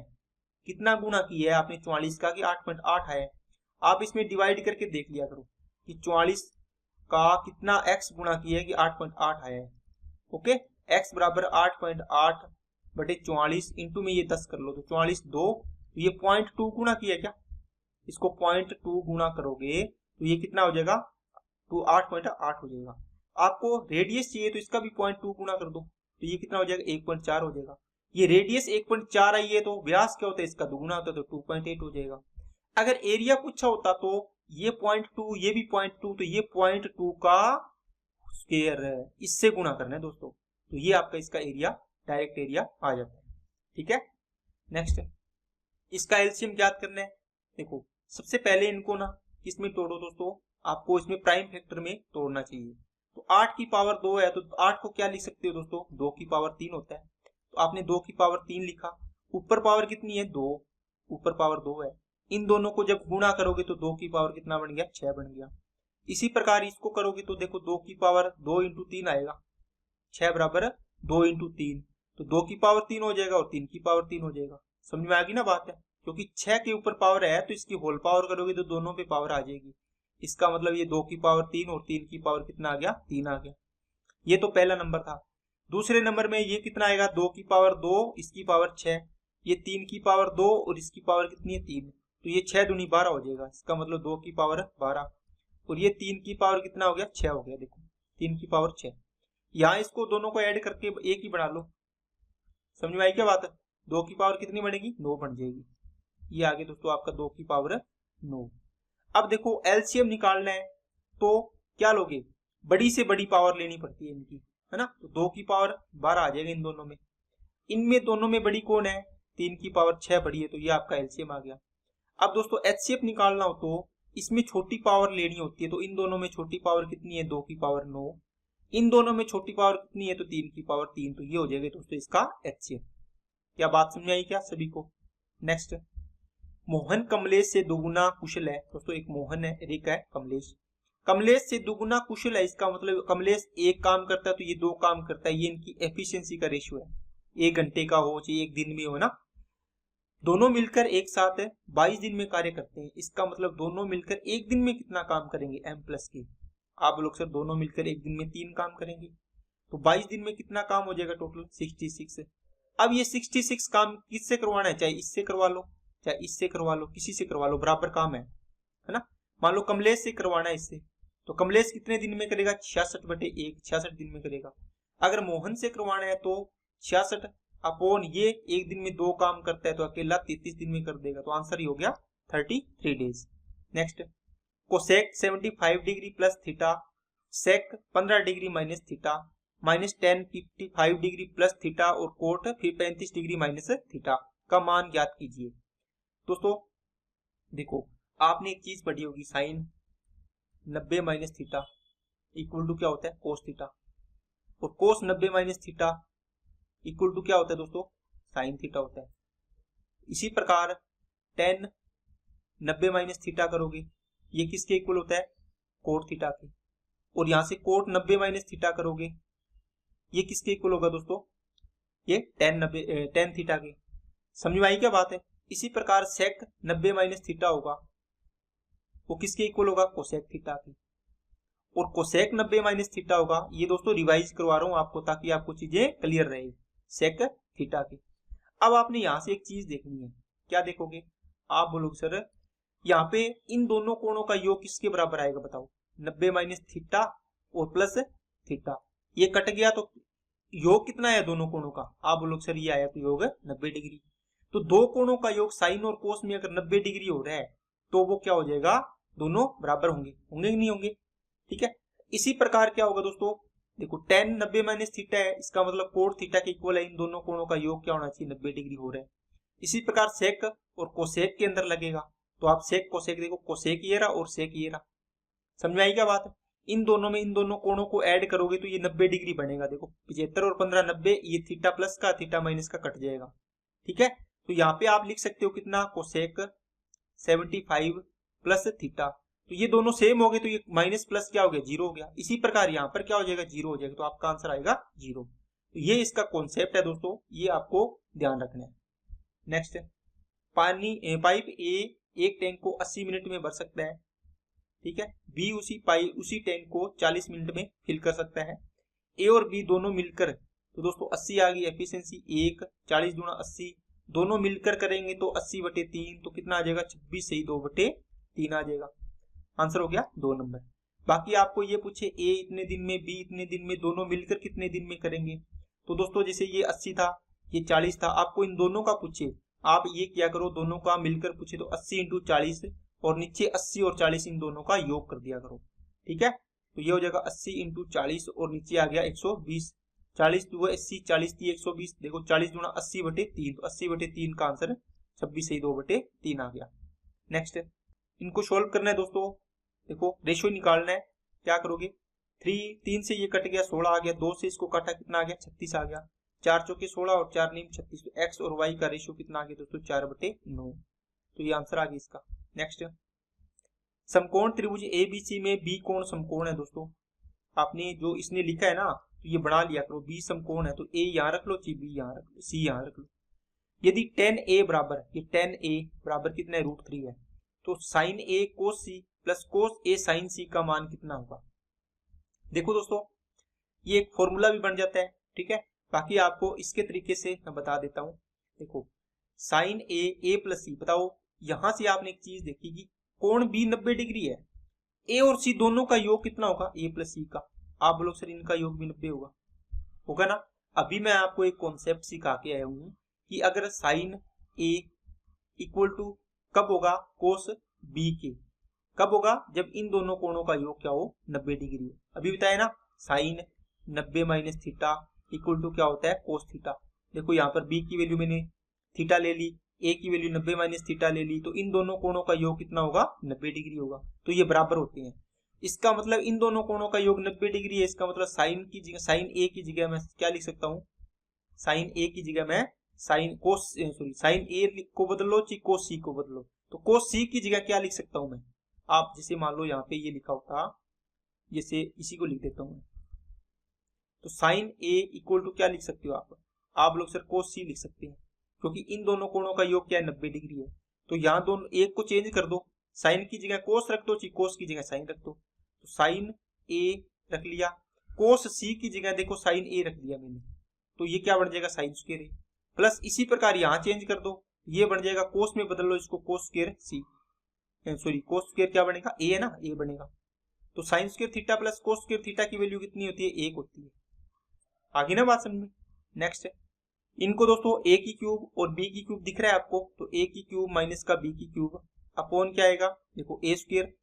Speaker 1: कितना गुना किया है आपने 44 का, कि 8.8 है। आप इसमें डिवाइड करके देख लिया करो कि 44 का कितना x गुना किया है कि 8.8 आया है। ओके, x बराबर 8.8 बटे 44 इंटू में ये 10 कर लो, तो 44 2, तो ये 0.2 गुना किया क्या, इसको 0.2 गुना करोगे तो ये कितना हो जाएगा, 2 8.8 हो जाएगा। आपको रेडियस चाहिए तो इसका भी 0.2 गुना कर दो, तो ये कितना हो जाएगा 1.4 हो जाएगा। ये रेडियस 1.4 आई है तो व्यास क्या होता है इसका दुगुना होता है, तो 2.8 हो जाएगा। अगर एरिया पूछा होता तो ये 0.2 ये भी 0.2, तो ये 0.2 का स्क्वायर है, इससे गुना करना है दोस्तों, तो ये आपका इसका एरिया डायरेक्ट एरिया आ जाता है। ठीक है, नेक्स्ट इसका एलसीएम ज्ञात करना है। देखो सबसे पहले इनको ना किसमें तोड़ो दोस्तों, आपको इसमें प्राइम फैक्टर में तोड़ना चाहिए। तो 8 की पावर 2 है तो 8 को क्या लिख सकते हो दोस्तों, 2 की पावर 3 होता है, तो आपने 2 की पावर 3 लिखा। ऊपर पावर कितनी है 2, ऊपर पावर 2 है, इन दोनों को जब गुणा करोगे तो 2 की पावर कितना बन गया 6 बन गया। इसी प्रकार इसको करोगे तो देखो 2 की पावर 2 इंटू 3 आएगा, 6 बराबर 2 इंटू 3, तो 2 की पावर 3 हो जाएगा और 3 की पावर 3 हो जाएगा। समझ में आ गई ना बात है, क्योंकि 6 के ऊपर पावर है तो इसकी होल पावर करोगे तो दोनों पे पावर आ जाएगी। इसका मतलब ये 2 की पावर 3 और 3 की पावर कितना आ गया 3 आ गया। ये तो पहला नंबर था। दूसरे नंबर में ये कितना आएगा 2 की पावर 2 इसकी पावर 6, ये 3 की पावर 2 और इसकी पावर कितनी है 3, तो ये 6 दूनी 12 हो जाएगा। इसका मतलब 2 की पावर 12 और ये 3 की पावर कितना हो गया 6 हो गया। देखो 3 की पावर 6, यहाँ इसको दोनों को ऐड करके एक ही बना लो। समझ में आई क्या बात है, 2 की पावर कितनी बनेगी 9 बन जाएगी। ये आगे दोस्तों आपका 2 की पावर 9। अब देखो एलसीएम निकालना है तो क्या लोगे, बड़ी से बड़ी पावर लेनी पड़ती है इनकी, है ना, तो 2 की पावर 12 आ जाएगा इन दोनों में। इनमें दोनों में बड़ी कौन है 3 की पावर 6 बड़ी है, तो ये आपका एलसीएम आ गया। अब दोस्तों एचसीएफ निकालना हो तो इसमें छोटी पावर लेनी होती है, तो इन दोनों में छोटी पावर कितनी है 2 की पावर 9, इन दोनों में छोटी पावर कितनी है तो 3 की पावर 3, तो ये हो जाएगा दोस्तों इसका एचसीएफ। क्या बात समझ आई क्या सभी को। नेक्स्ट, मोहन कमलेश से दुगुना कुशल है। दोस्तों एक मोहन है और एक है कमलेश, कमलेश से दुगुना कुशल है, इसका मतलब कमलेश एक काम करता है तो ये 2 काम करता है, ये इनकी एफिशिएंसी का रेशियो है, 1 घंटे का हो चाहे 1 दिन में हो ना, दोनों मिलकर एक साथ 22 दिन में कार्य करते हैं। इसका मतलब दोनों मिलकर एक दिन में कितना काम करेंगे m प्लस के, आप लोग सर दोनों मिलकर एक दिन में 3 काम करेंगे, तो 22 दिन में कितना काम हो जाएगा टोटल 66। अब ये 66 काम किससे करवाना है, चाहे इससे करवा लो चाहे इससे करवा लो, किसी से करवा लो, बराबर काम है ना। मान लो कमलेश से करवाना है इससे, तो कमलेश कितने दिन में करेगा 66/1, 66 दिन में करेगा। अगर मोहन से करवाना है तो 66 अपॉन ये 1 दिन में 2 काम करता है तो अकेला 33 दिन में कर देगा, तो आंसर ही हो गया 33 days. Next, cosec 75 degree plus theta, sec 15 degree minus theta, minus ten 55 degree plus theta और कोट फिर 35 डिग्री माइनस थीटा का मान ज्ञात कीजिए। दोस्तों देखो आपने एक चीज पढ़ी होगी, sine 90 minus theta equal to क्या होता है कोस थीटा, और cos 90 minus theta equal to क्या होता है दोस्तों साइन थीटा होता है। इसी प्रकार टेन 90 माइनस थीटा करोगे ये किसके इक्वल होता है कोट थीटा के, और यहां से कोट 90 माइनस थीटा करोगे ये किसके इक्वल होगा दोस्तों, ये टेन थीटा के। समझ में आई क्या बात है। इसी प्रकार सेक 90 माइनस थीटा होगा वो किसके इक्वल होगा कोसेक थीटा के, और कोसेक 90 माइनस थीटा होगा, ये दोस्तों रिवाइज करवा रहा हूं आपको ताकि आपको चीजें क्लियर रहे, सेक थीटा की। अब आपने यहां से एक चीज देखनी है, क्या देखोगे आप बोलोगे सर यहाँ पे इन दोनों कोणों का योग किसके बराबर आएगा बताओ, 90 माइनस थीटा और प्लस थीटा, ये कट गया तो योग कितना है दोनों कोणों का, आप बोलोगे सर ये आया तो योग 90 डिग्री। तो दो कोणों का योग साइन और कोस में अगर 90 डिग्री हो रहा है तो वो क्या हो जाएगा दोनों बराबर होंगे, होंगे कि नहीं होंगे। ठीक है, इसी प्रकार क्या होगा दोस्तों, देखो टेन 90 माइनस थीटा है, इसका मतलब कोट थीटा के इक्वल है, इन दोनों कोणों का योग क्या होना चाहिए 90 डिग्री हो रहा है। इसी प्रकार सेक और कोसेक के अंदर लगेगा, तो आप सेक कोसेक देखो, कोसेक ये रहा और सेक ये रहा, समझ में आई क्या बात है। इन दोनों में इन दोनों कोणों को ऐड करोगे तो ये 90 डिग्री बनेगा, देखो 75 और 15 90, ये थीटा प्लस का थीटा माइनस का कट जाएगा। ठीक है, तो यहाँ पे आप लिख सकते हो कितना कोसेक 75 प्लस थीटा, तो ये दोनों सेम हो गए तो ये माइनस प्लस क्या हो गया 0 हो गया। इसी प्रकार यहाँ पर क्या हो जाएगा 0 हो जाएगा, तो आपका आंसर आएगा 0। तो ये इसका कॉन्सेप्ट है दोस्तों, ये आपको ध्यान रखना है। नेक्स्ट, पाइप ए एक टैंक को 80 मिनट में भर सकता है, ठीक है, बी उसी टैंक को 40 मिनट में फिल कर सकता है। ए और बी दोनों मिलकर, तो दोस्तों 80 आ गई एफिशिएंसी, 1 40 गुणा 80, दोनों मिलकर करेंगे तो 80/3, तो कितना आ जाएगा 26 से ही 2/3 आ जाएगा, आंसर हो गया 2 नंबर। बाकी आपको ये पूछे ए इतने दिन में, बी इतने दिन में, दोनों मिलकर कितने दिन में करेंगे, तो दोस्तों जैसे ये 80 था, ये 40 था, आपको इन दोनों का पूछे, आप ये क्या करो, दोनों का मिलकर पूछे तो 80 इंटू 40 और नीचे 80 और 40 इन दोनों का योग कर दिया करो। ठीक है, तो ये हो जाएगा 80 इंटू 40 और नीचे आ गया 120, 40 2 80, 40 3 120, देखो 40 गुणा 80/3, तो 80/3 का आंसर 26 से 2/3 आ गया। नेक्स्ट इनको सोल्व करना है दोस्तों, देखो रेशियो निकालना है, क्या करोगे, 3 से ये कट गया 16 आ गया, 2 से इसको काटा कितना आ गया 36 आ गया, 4 चौके 16 और 4 नीम 36, तो एक्स और वाई का रेशियो कितना आ गया दोस्तों 4/9, तो ये आंसर आ गया इसका। नेक्स्ट समकोण त्रिभुज एबीसी में बी कोण समकोण है दोस्तों, आपने जो इसने लिखा है ना तो ये बना लिया करो, बी समकोण है तो ए यहाँ रख लो, बी यहाँ रख लो, सी यहाँ रख लो। यदि tan a बराबर, ये tan a बराबर कितना है √3 है, तो sin a cos c plus cos a sin c का मान कितना होगा। देखो दोस्तों ये एक फॉर्मूला भी बन जाता है, ठीक है, बाकी आपको इसके तरीके से मैं बता देता हूं। देखो sin a प्लस c, बताओ यहां से आपने एक चीज देखी कि कोण b 90 डिग्री है, a और c दोनों का योग कितना होगा a प्लस c का, आप बोलो सर इनका योग भी 90 होगा ना। अभी मैं आपको एक कॉन्सेप्ट सिखा के आया हूं कि अगर साइन a इक्वल टू कब होगा कोस b के, कब होगा जब इन दोनों कोणों का योग क्या हो 90 डिग्री हो। अभी बताया ना sine 90 minus theta equal to क्या होता है कोस थीटा। देखो यहाँ पर b की वैल्यू मैंने थीटा ले ली, a की वैल्यू 90 माइनस थीटा ले ली, तो इन दोनों कोणों का योग कितना होगा 90 डिग्री होगा, तो ये बराबर होते हैं। इसका मतलब इन दोनों कोणों का योग 90 डिग्री है, इसका मतलब साइन की जगह, साइन a की जगह मैं क्या लिख सकता हूँ, साइन a की जगह मैं साइन कोस साइन a को बदलो ची कोस c को बदलो, तो कोस c की जगह क्या लिख सकता हूं मैं, आप जैसे मान लो यहाँ पे ये लिखा होता, जैसे इसी को लिख देता हूं, तो साइन a इक्वल टू क्या लिख सकते हो आप लोग सर कोस c लिख सकते हैं, क्योंकि इन दोनों कोणों का योग क्या है 90 डिग्री है। तो यहाँ दोनों एक को चेंज कर दो, साइन की जगह कोस रख दो, कोस की जगह साइन रख दो, तो साइन a रख लिया, कोस c की जगह देखो साइन a रख दिया मैंने, तो ये क्या बन जाएगा साइन स्क्वायर a, प्लस इसी प्रकार यहाँ चेंज कर दो, ये बन जाएगा कोस में बदल लो इसको cos square c, cos square क्या बनेगा a है ना, a बनेगा, तो sine square theta plus cos square theta की वैल्यू कितनी होती है 1 होती है। आगे ना बात समझ में। नेक्स्ट इनको दोस्तों a की क्यूब और b की क्यूब दिख रहा है आपको, तो a की क्यूब माइनस का b की क्यूब अपॉन क्या आएगा, देखो a स्क्वायर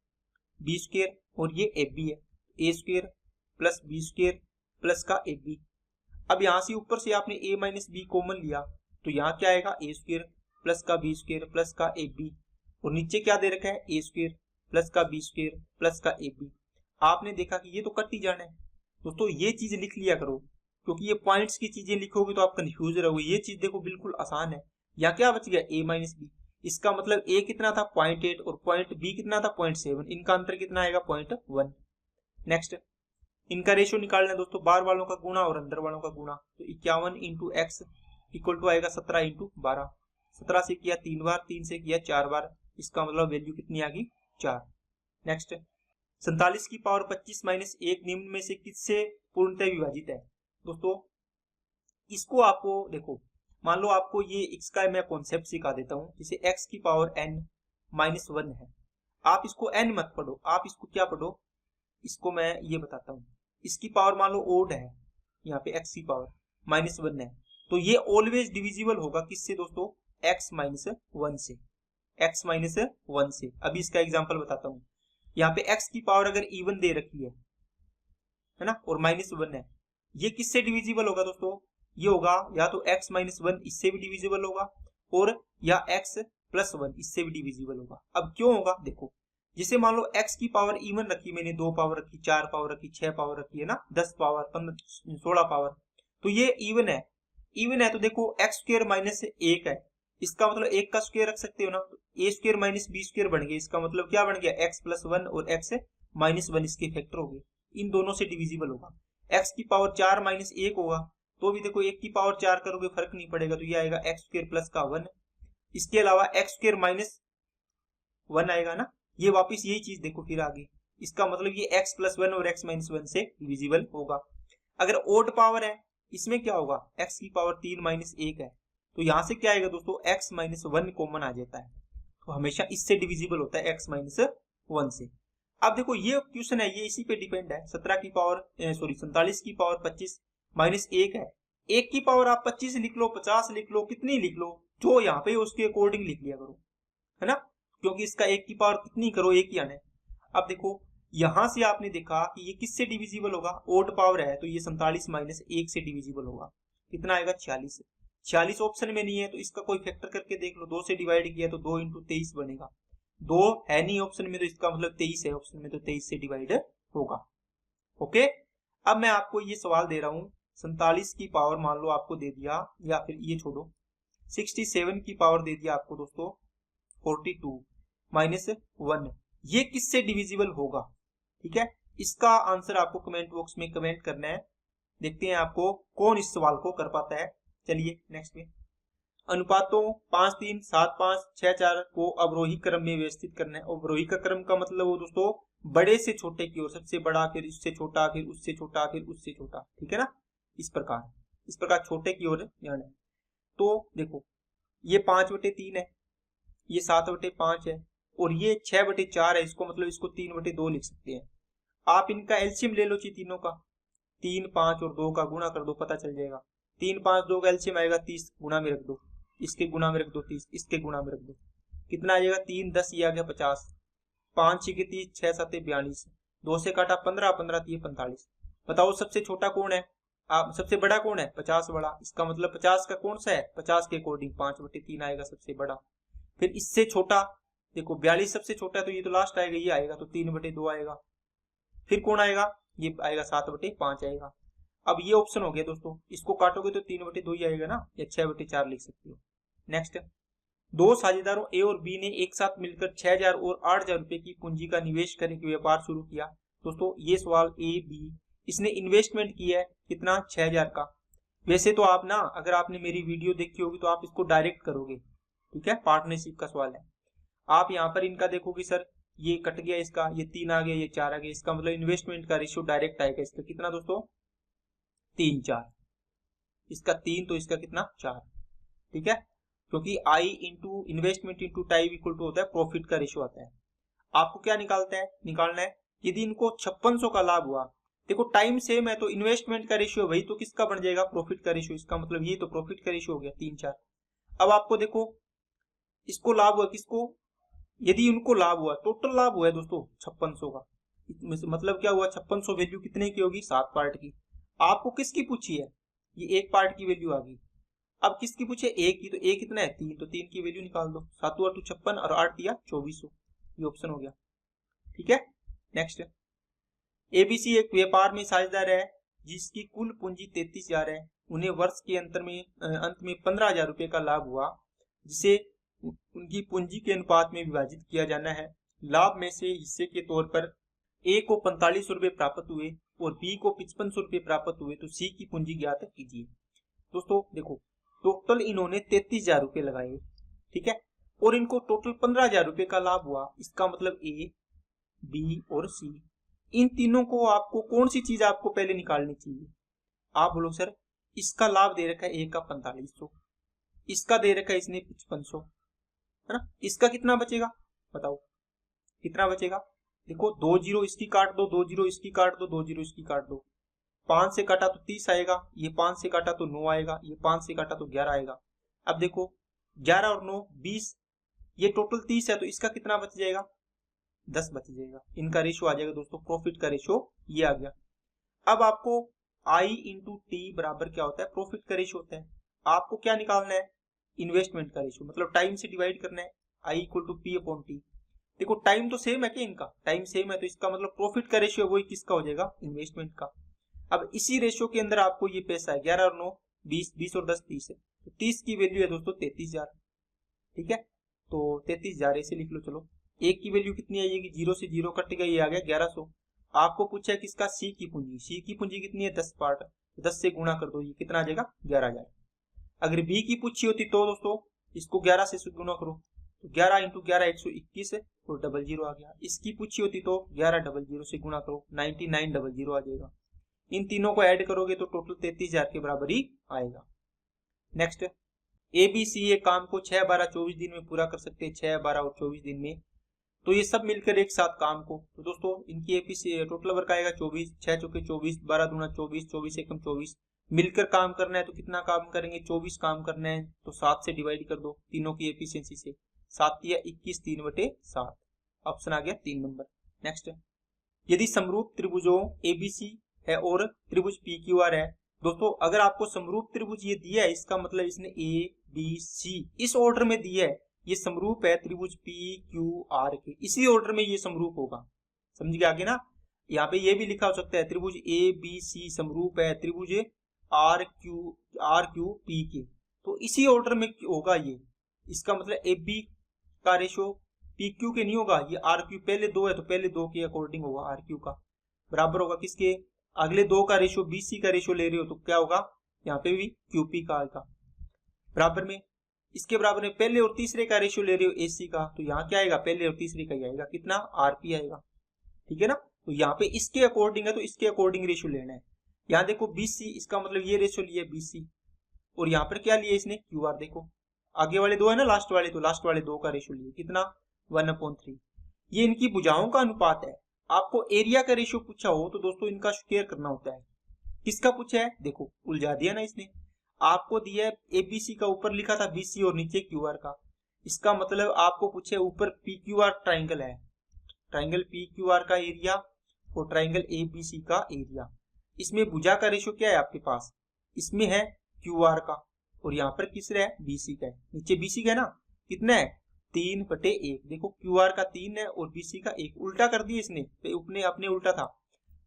Speaker 1: b स्क्वायर और ये ab है, a square plus b square plus का ab। अब यहाँ से ऊपर से आपने a माइनस बी कॉमन लिया, तो यहाँ क्या आएगा a स्क्वायर प्लस का b स्क्वायर प्लस का ab, और नीचे क्या दे रखा है a स्क्वायर प्लस का b स्क्वायर प्लस का ab। आपने देखा कि ये तो कट ही जाना है दोस्तों, ये चीज लिख लिया करो, क्योंकि ये पॉइंट्स की चीजें लिखोगे तो आप कंफ्यूज रहोगे। ये चीज देखो बिल्कुल आसान है, यहाँ क्या बच गया a माइनस बी, इसका मतलब a कितना था 0.8 और पॉइंट b कितना था 0.7, इनका अंतर कितना आएगा 0.1। नेक्स्ट इनका रेशियो निकालना है दोस्तों, बाहर वालों का गुणा और अंदर वालों का गुणा, तो 51 इंटू एक्स इक्वल टू आएगा 17 इंटू 12, 17 से किया 3 बार, 3 से किया 4 बार, इसका मतलब वैल्यू कितनी आ गई 4। नेक्स्ट 47 की पावर 25 माइनस 1 निम्न में से किससे पूर्णतः विभाजित है। दोस्तों इसको आपको देखो, मान लो आपको ये इसका मैं कॉन्सेप्ट सिखा देता हूँ, जैसे x की पावर n माइनस 1 है, आप इसको n मत पढ़ो, आप इसको क्या पढ़ो, इसको मैं ये बताता हूँ, इसकी पावर मान लो ओड है, यहाँ पे x की पावर माइनस 1 है, तो ये ऑलवेज डिविजिबल होगा किससे दोस्तों x माइनस 1 से, x माइनस 1 से। अभी इसका एग्जांपल बताता हूँ, यहाँ पे x की पावर अगर इवन दे रखी है ना, और माइनस 1 है, ये किससे डिविजिबल होगा दोस्तों, ये होगा या तो x माइनस 1 इससे भी डिविजिबल होगा, और या x प्लस 1 इससे भी डिविजिबल होगा। अब क्यों होगा देखो, जिसे मान लो x की पावर इवन रखी मैंने, 2 पावर रखी, 4 पावर रखी, 6 पावर रखी है ना, 10 पावर 15 16 पावर, तो ये इवन है, इवन है तो देखो x स्क्वायर माइनस 1 है, इसका मतलब 1 का स्क्वायर रख सकते हो ना, तो a square minus b square बन गया, इसका मतलब क्या बन गया x प्लस 1 और x माइनस 1 इसके फैक्टर हो गए, इन दोनों से डिविजिबल होगा। x की पावर 4 माइनस 1 होगा, तो भी देखो 1 की पावर 4 करोगे फर्क नहीं पड़ेगा, तो ये आएगा x स्क्वायर प्लस का 1, इसके अलावा x स्क्वायर माइनस 1 आएगा ना, ये वापिस यही चीज देखो फिर आगे, इसका मतलब ये x प्लस 1 और x माइनस 1 से डिविजिबल होगा। अगर ओड पावर है इसमें क्या होगा, x की पावर 3 माइनस 1 है, तो यहाँ से क्या आएगा दोस्तों x माइनस 1 कॉमन आ जाता है, तो हमेशा इससे डिविजिबल होता है x माइनस 1 से। अब देखो ये क्वेश्चन है, ये इसी पे डिपेंड है। 47 की पावर 25 माइनस 1 है। 1 की पावर आप 25 लिख लो, 50 लिख लो, कितनी लिख लो, जो यहाँ पे उसके अकॉर्डिंग लिख लिया करो, है ना, क्योंकि इसका 1 की पावर कितनी करो, 1 ही आना है। अब देखो यहां से आपने देखा कि ये किससे डिविजिबल होगा, ओड पावर है तो ये 47 माइनस 1 से डिविजिबल होगा, कितना आएगा 46। 46 ऑप्शन में नहीं है तो इसका कोई फैक्टर करके देख लो, 2 से डिवाइड किया तो 2 इंटू 23 बनेगा। 2 है नहीं ऑप्शन में तो इसका मतलब 23 है ऑप्शन में, तो 23 से डिवाइड होगा। ओके, अब मैं आपको ये सवाल दे रहा हूं, 47 की पावर मान लो आपको दे दिया, या फिर ये छोड़ो 67 की पावर दे दिया आपको दोस्तों 42 माइनस 1, ये किससे डिविजिबल होगा, ठीक है। इसका आंसर आपको कमेंट बॉक्स में कमेंट करना है, देखते हैं आपको कौन इस सवाल को कर पाता है। चलिए नेक्स्ट में, अनुपातों 5 3 7 5 6 4 को अवरोही क्रम में व्यवस्थित करना है। अवरोही का क्रम का मतलब वो दोस्तों बड़े से छोटे की ओर, सबसे बड़ा फिर उससे छोटा फिर उससे छोटा फिर उससे छोटा, ठीक है ना, इस प्रकार छोटे की ओर जाना है। तो देखो ये 5/3 है, ये 7/5 है, और ये 6/4 है, इसको मतलब इसको 3/2 लिख सकते हैं। आप इनका एलसीएम ले लो जी तीनों का, 3 5 और 2 का गुणा कर दो, पता चल जाएगा। 3 5 2 का एलसीएम आएगा 30, गुणा में रख दो, इसके गुणा में रख दो 30, इसके गुणा में रख दो, कितना आ जाएगा 3 10, ये आ गया 50, 5 6 के 30, 6 7 42, 2 से काटा 15, 15 3 45। बताओ सबसे छोटा कौन है, आप सबसे बड़ा कौन है, 50 बड़ा, इसका मतलब 50 का कौन सा है, 50 के अकॉर्डिंग 5/3 आएगा सबसे बड़ा। फिर इससे छोटा देखो 42 सबसे छोटा है तो ये तो लास्ट आएगा, ये आएगा तो 3/2 आएगा। फिर कौन आएगा, ये आएगा 7/5 आएगा। अब ये ऑप्शन हो गया दोस्तों, इसको काटोगे तो 3/2 ही आएगा ना, या 6/4 लिख सकते हो। नेक्स्ट, दो साझेदारों ए और बी ने एक साथ मिलकर 6000 और 8000 रुपए की पूंजी का निवेश करने के व्यापार शुरू किया। दोस्तों ये सवाल ए बी, इसने इन्वेस्टमेंट किया है कितना, 6000 का। वैसे तो आप ना, अगर आपने मेरी वीडियो देखी होगी तो आप इसको डायरेक्ट करोगे, ठीक है, पार्टनरशिप का सवाल है। आप यहाँ पर इनका देखोगे सर ये कट गया, इसका ये 3 आ गया, ये 4 आ गया, इसका मतलब इन्वेस्टमेंट का रेशियो डायरेक्ट आएगा इसका कितना दोस्तों, 3 4, इसका 3 तो इसका कितना 4, ठीक है, क्योंकि I into investment into time equal to होता है प्रॉफिट का रेशियो आता है। आपको क्या निकालना है, यदि इनको 5600 का लाभ हुआ, देखो टाइम सेम है तो इन्वेस्टमेंट का रेशियो वही तो किसका बन जाएगा, प्रॉफिट का रेशियो, इसका मतलब ये तो प्रॉफिट का रेशियो हो गया 3 4। अब आपको देखो इसको लाभ हुआ किसको, यदि उनको लाभ हुआ, टोटल लाभ हुआ है दोस्तों 5600 का, मतलब क्या हुआ 5600 वैल्यू कितने की होगी, 7 पार्ट की। आपको किसकी पूछी है, ये 1 पार्ट की वैल्यू आ गई। अब किसकी पूछे, ए की, तो ए कितना है 3, तो 3 की वैल्यू निकाल दो, 7 8 56 और 8 दिया 2400, ये ऑप्शन हो गया, ठीक है। नेक्स्ट, एबीसी एक व्यापार में साझेदार है जिसकी कुल पूंजी 33,000 है, उन्हें वर्ष के अंत में 15,000 रुपए का लाभ हुआ, जिसे उनकी पूंजी के अनुपात में विभाजित किया जाना है। लाभ में से हिस्से के तौर पर ए को 4500 रुपए प्राप्त हुए और बी को 5500 रुपए प्राप्त हुए, तो सी की पूंजी ज्ञात कीजिए। दोस्तों देखो टोटल इन्होंने 33,000 रुपए लगाए, ठीक है, और इनको टोटल 15,000 रुपए का लाभ हुआ, इसका मतलब ए बी और सी, इन तीनों को आपको कौन सी चीज आपको पहले निकालनी चाहिए, आप बोलो सर इसका लाभ दे रखा है ए का 4500, इसका दे रखा है इसने 5500, है ना, इसका कितना बचेगा बताओ, कितना बचेगा, देखो 2 जीरो इसकी काट दो, 2 जीरो इसकी काट दो, 2 जीरो इसकी काट दो, 5 से काटा तो 30 आएगा, ये 5 से काटा तो 9 आएगा, ये 5 से काटा तो 11 आएगा। अब देखो 11 और 9 20, ये टोटल 30 है तो इसका कितना बच जाएगा, 10 बच जाएगा, इनका रेशियो आ जाएगा दोस्तों, प्रॉफिट का रेशियो ये आ गया। अब आपको आई इंटू टी बराबर क्या होता है, प्रॉफिट का रेशियो होता है। आपको क्या निकालना है, इन्वेस्टमेंट का रेशियो, मतलब टाइम से डिवाइड करना है, I equal to P upon T. देखो टाइम तो सेम है क्या, इनका टाइम सेम है तो इसका मतलब प्रॉफिट का रेशियो वही किसका हो जाएगा, इन्वेस्टमेंट का। अब इसी रेशियो के अंदर आपको ये पैसा है 11 और 9 20, 20 और 10 30 है, तो 30 की वैल्यू है दोस्तों 33,000, ठीक है, तो 33,000 ऐसे लिख लो। चलो एक की वैल्यू कितनी आएगी, 0 से 0 कट गया, ये आ गया 1100। आपको पूछा है किसका, सी की पूंजी, सी की पूंजी कितनी है 10 पार्ट, 10 से गुणा कर दो, ये कितना आ जाएगा 11,000। अगर बी की पूछी होती तो दोस्तों इसको 11 से गुणा करो, तो 11 इंटू 11 121 और 00 आ गया। इसकी पूछी होती तो 11 00 से गुणा करो, 9900 आ जाएगा। इन तीनों को ऐड करोगे तो टोटल 33,000 के बराबर ही आएगा। नेक्स्ट, ए बी सी ये काम को 6 12 24 दिन में पूरा कर सकते हैं, 6 12 और 24 दिन में। तो ये सब मिलकर एक साथ काम को, तो दोस्तों इनकी एपी से टोटल वर्क आएगा 24, 6 चौके 24, 12 दूना 24, 24 एकम 24, मिलकर काम करना है तो कितना काम करेंगे, 24 काम करना है, तो 7 से डिवाइड कर दो तीनों की एफिशिएंसी से, 7 या 21, 3/7, ऑप्शन आ गया 3 नंबर। नेक्स्ट, यदि समरूप त्रिभुजों एबीसी है और त्रिभुज PQR है, दोस्तों अगर आपको समरूप त्रिभुज ये दिया है, इसका मतलब इसने ABC इस ऑर्डर में दिया है, ये समरूप है त्रिभुज PQR के, इसी ऑर्डर में ये समरूप होगा, समझ गए आगे ना। यहाँ पे ये भी लिखा हो सकता है त्रिभुज ABC समरूप है त्रिभुज RQP के, तो इसी ऑर्डर में होगा ये, इसका मतलब AB का रेशो PQ के नहीं होगा, ये RQ पहले 2 है तो पहले 2 के अकॉर्डिंग होगा, RQ का बराबर होगा किसके, अगले 2 का रेशो BC का रेशो ले रहे हो तो क्या होगा, यहाँ पे भी QP का आएगा बराबर में, इसके बराबर में पहले और तीसरे का रेशियो ले रहे हो AC का, तो यहाँ क्या आएगा, पहले और तीसरे का ही आएगा, कितना RP आएगा, ठीक है ना। तो यहाँ पे इसके अकॉर्डिंग है तो इसके अकॉर्डिंग रेशियो लेना है। यहाँ देखो BC, इसका मतलब ये रेशियो लिया BC, और यहाँ पर क्या लिया इसने QR, देखो आगे वाले 2 है ना, लास्ट वाले, तो लास्ट वाले 2 का रेशियो लिया, कितना 1/3। ये इनकी भुजाओं का अनुपात है। आपको एरिया का रेशियो पूछा हो तो दोस्तों इनका स्क्वायर करना होता है। किसका पूछा है, देखो उलझा दिया ना इसने, आपको दिया है ABC का, ऊपर लिखा था BC और नीचे QR का, इसका मतलब आपको पूछे ऊपर PQR ट्राइंगल है, ट्राइंगल PQR का एरिया और ट्राइंगल ABC का एरिया, इसमें भुजा का रेशियो क्या है आपके पास, इसमें है QR का, और यहाँ पर किसरा है BC का है, नीचे BC का है ना, कितना है 3/1, देखो QR का 3 है और BC का 1, उल्टा कर दिया इसने, अपने उल्टा था,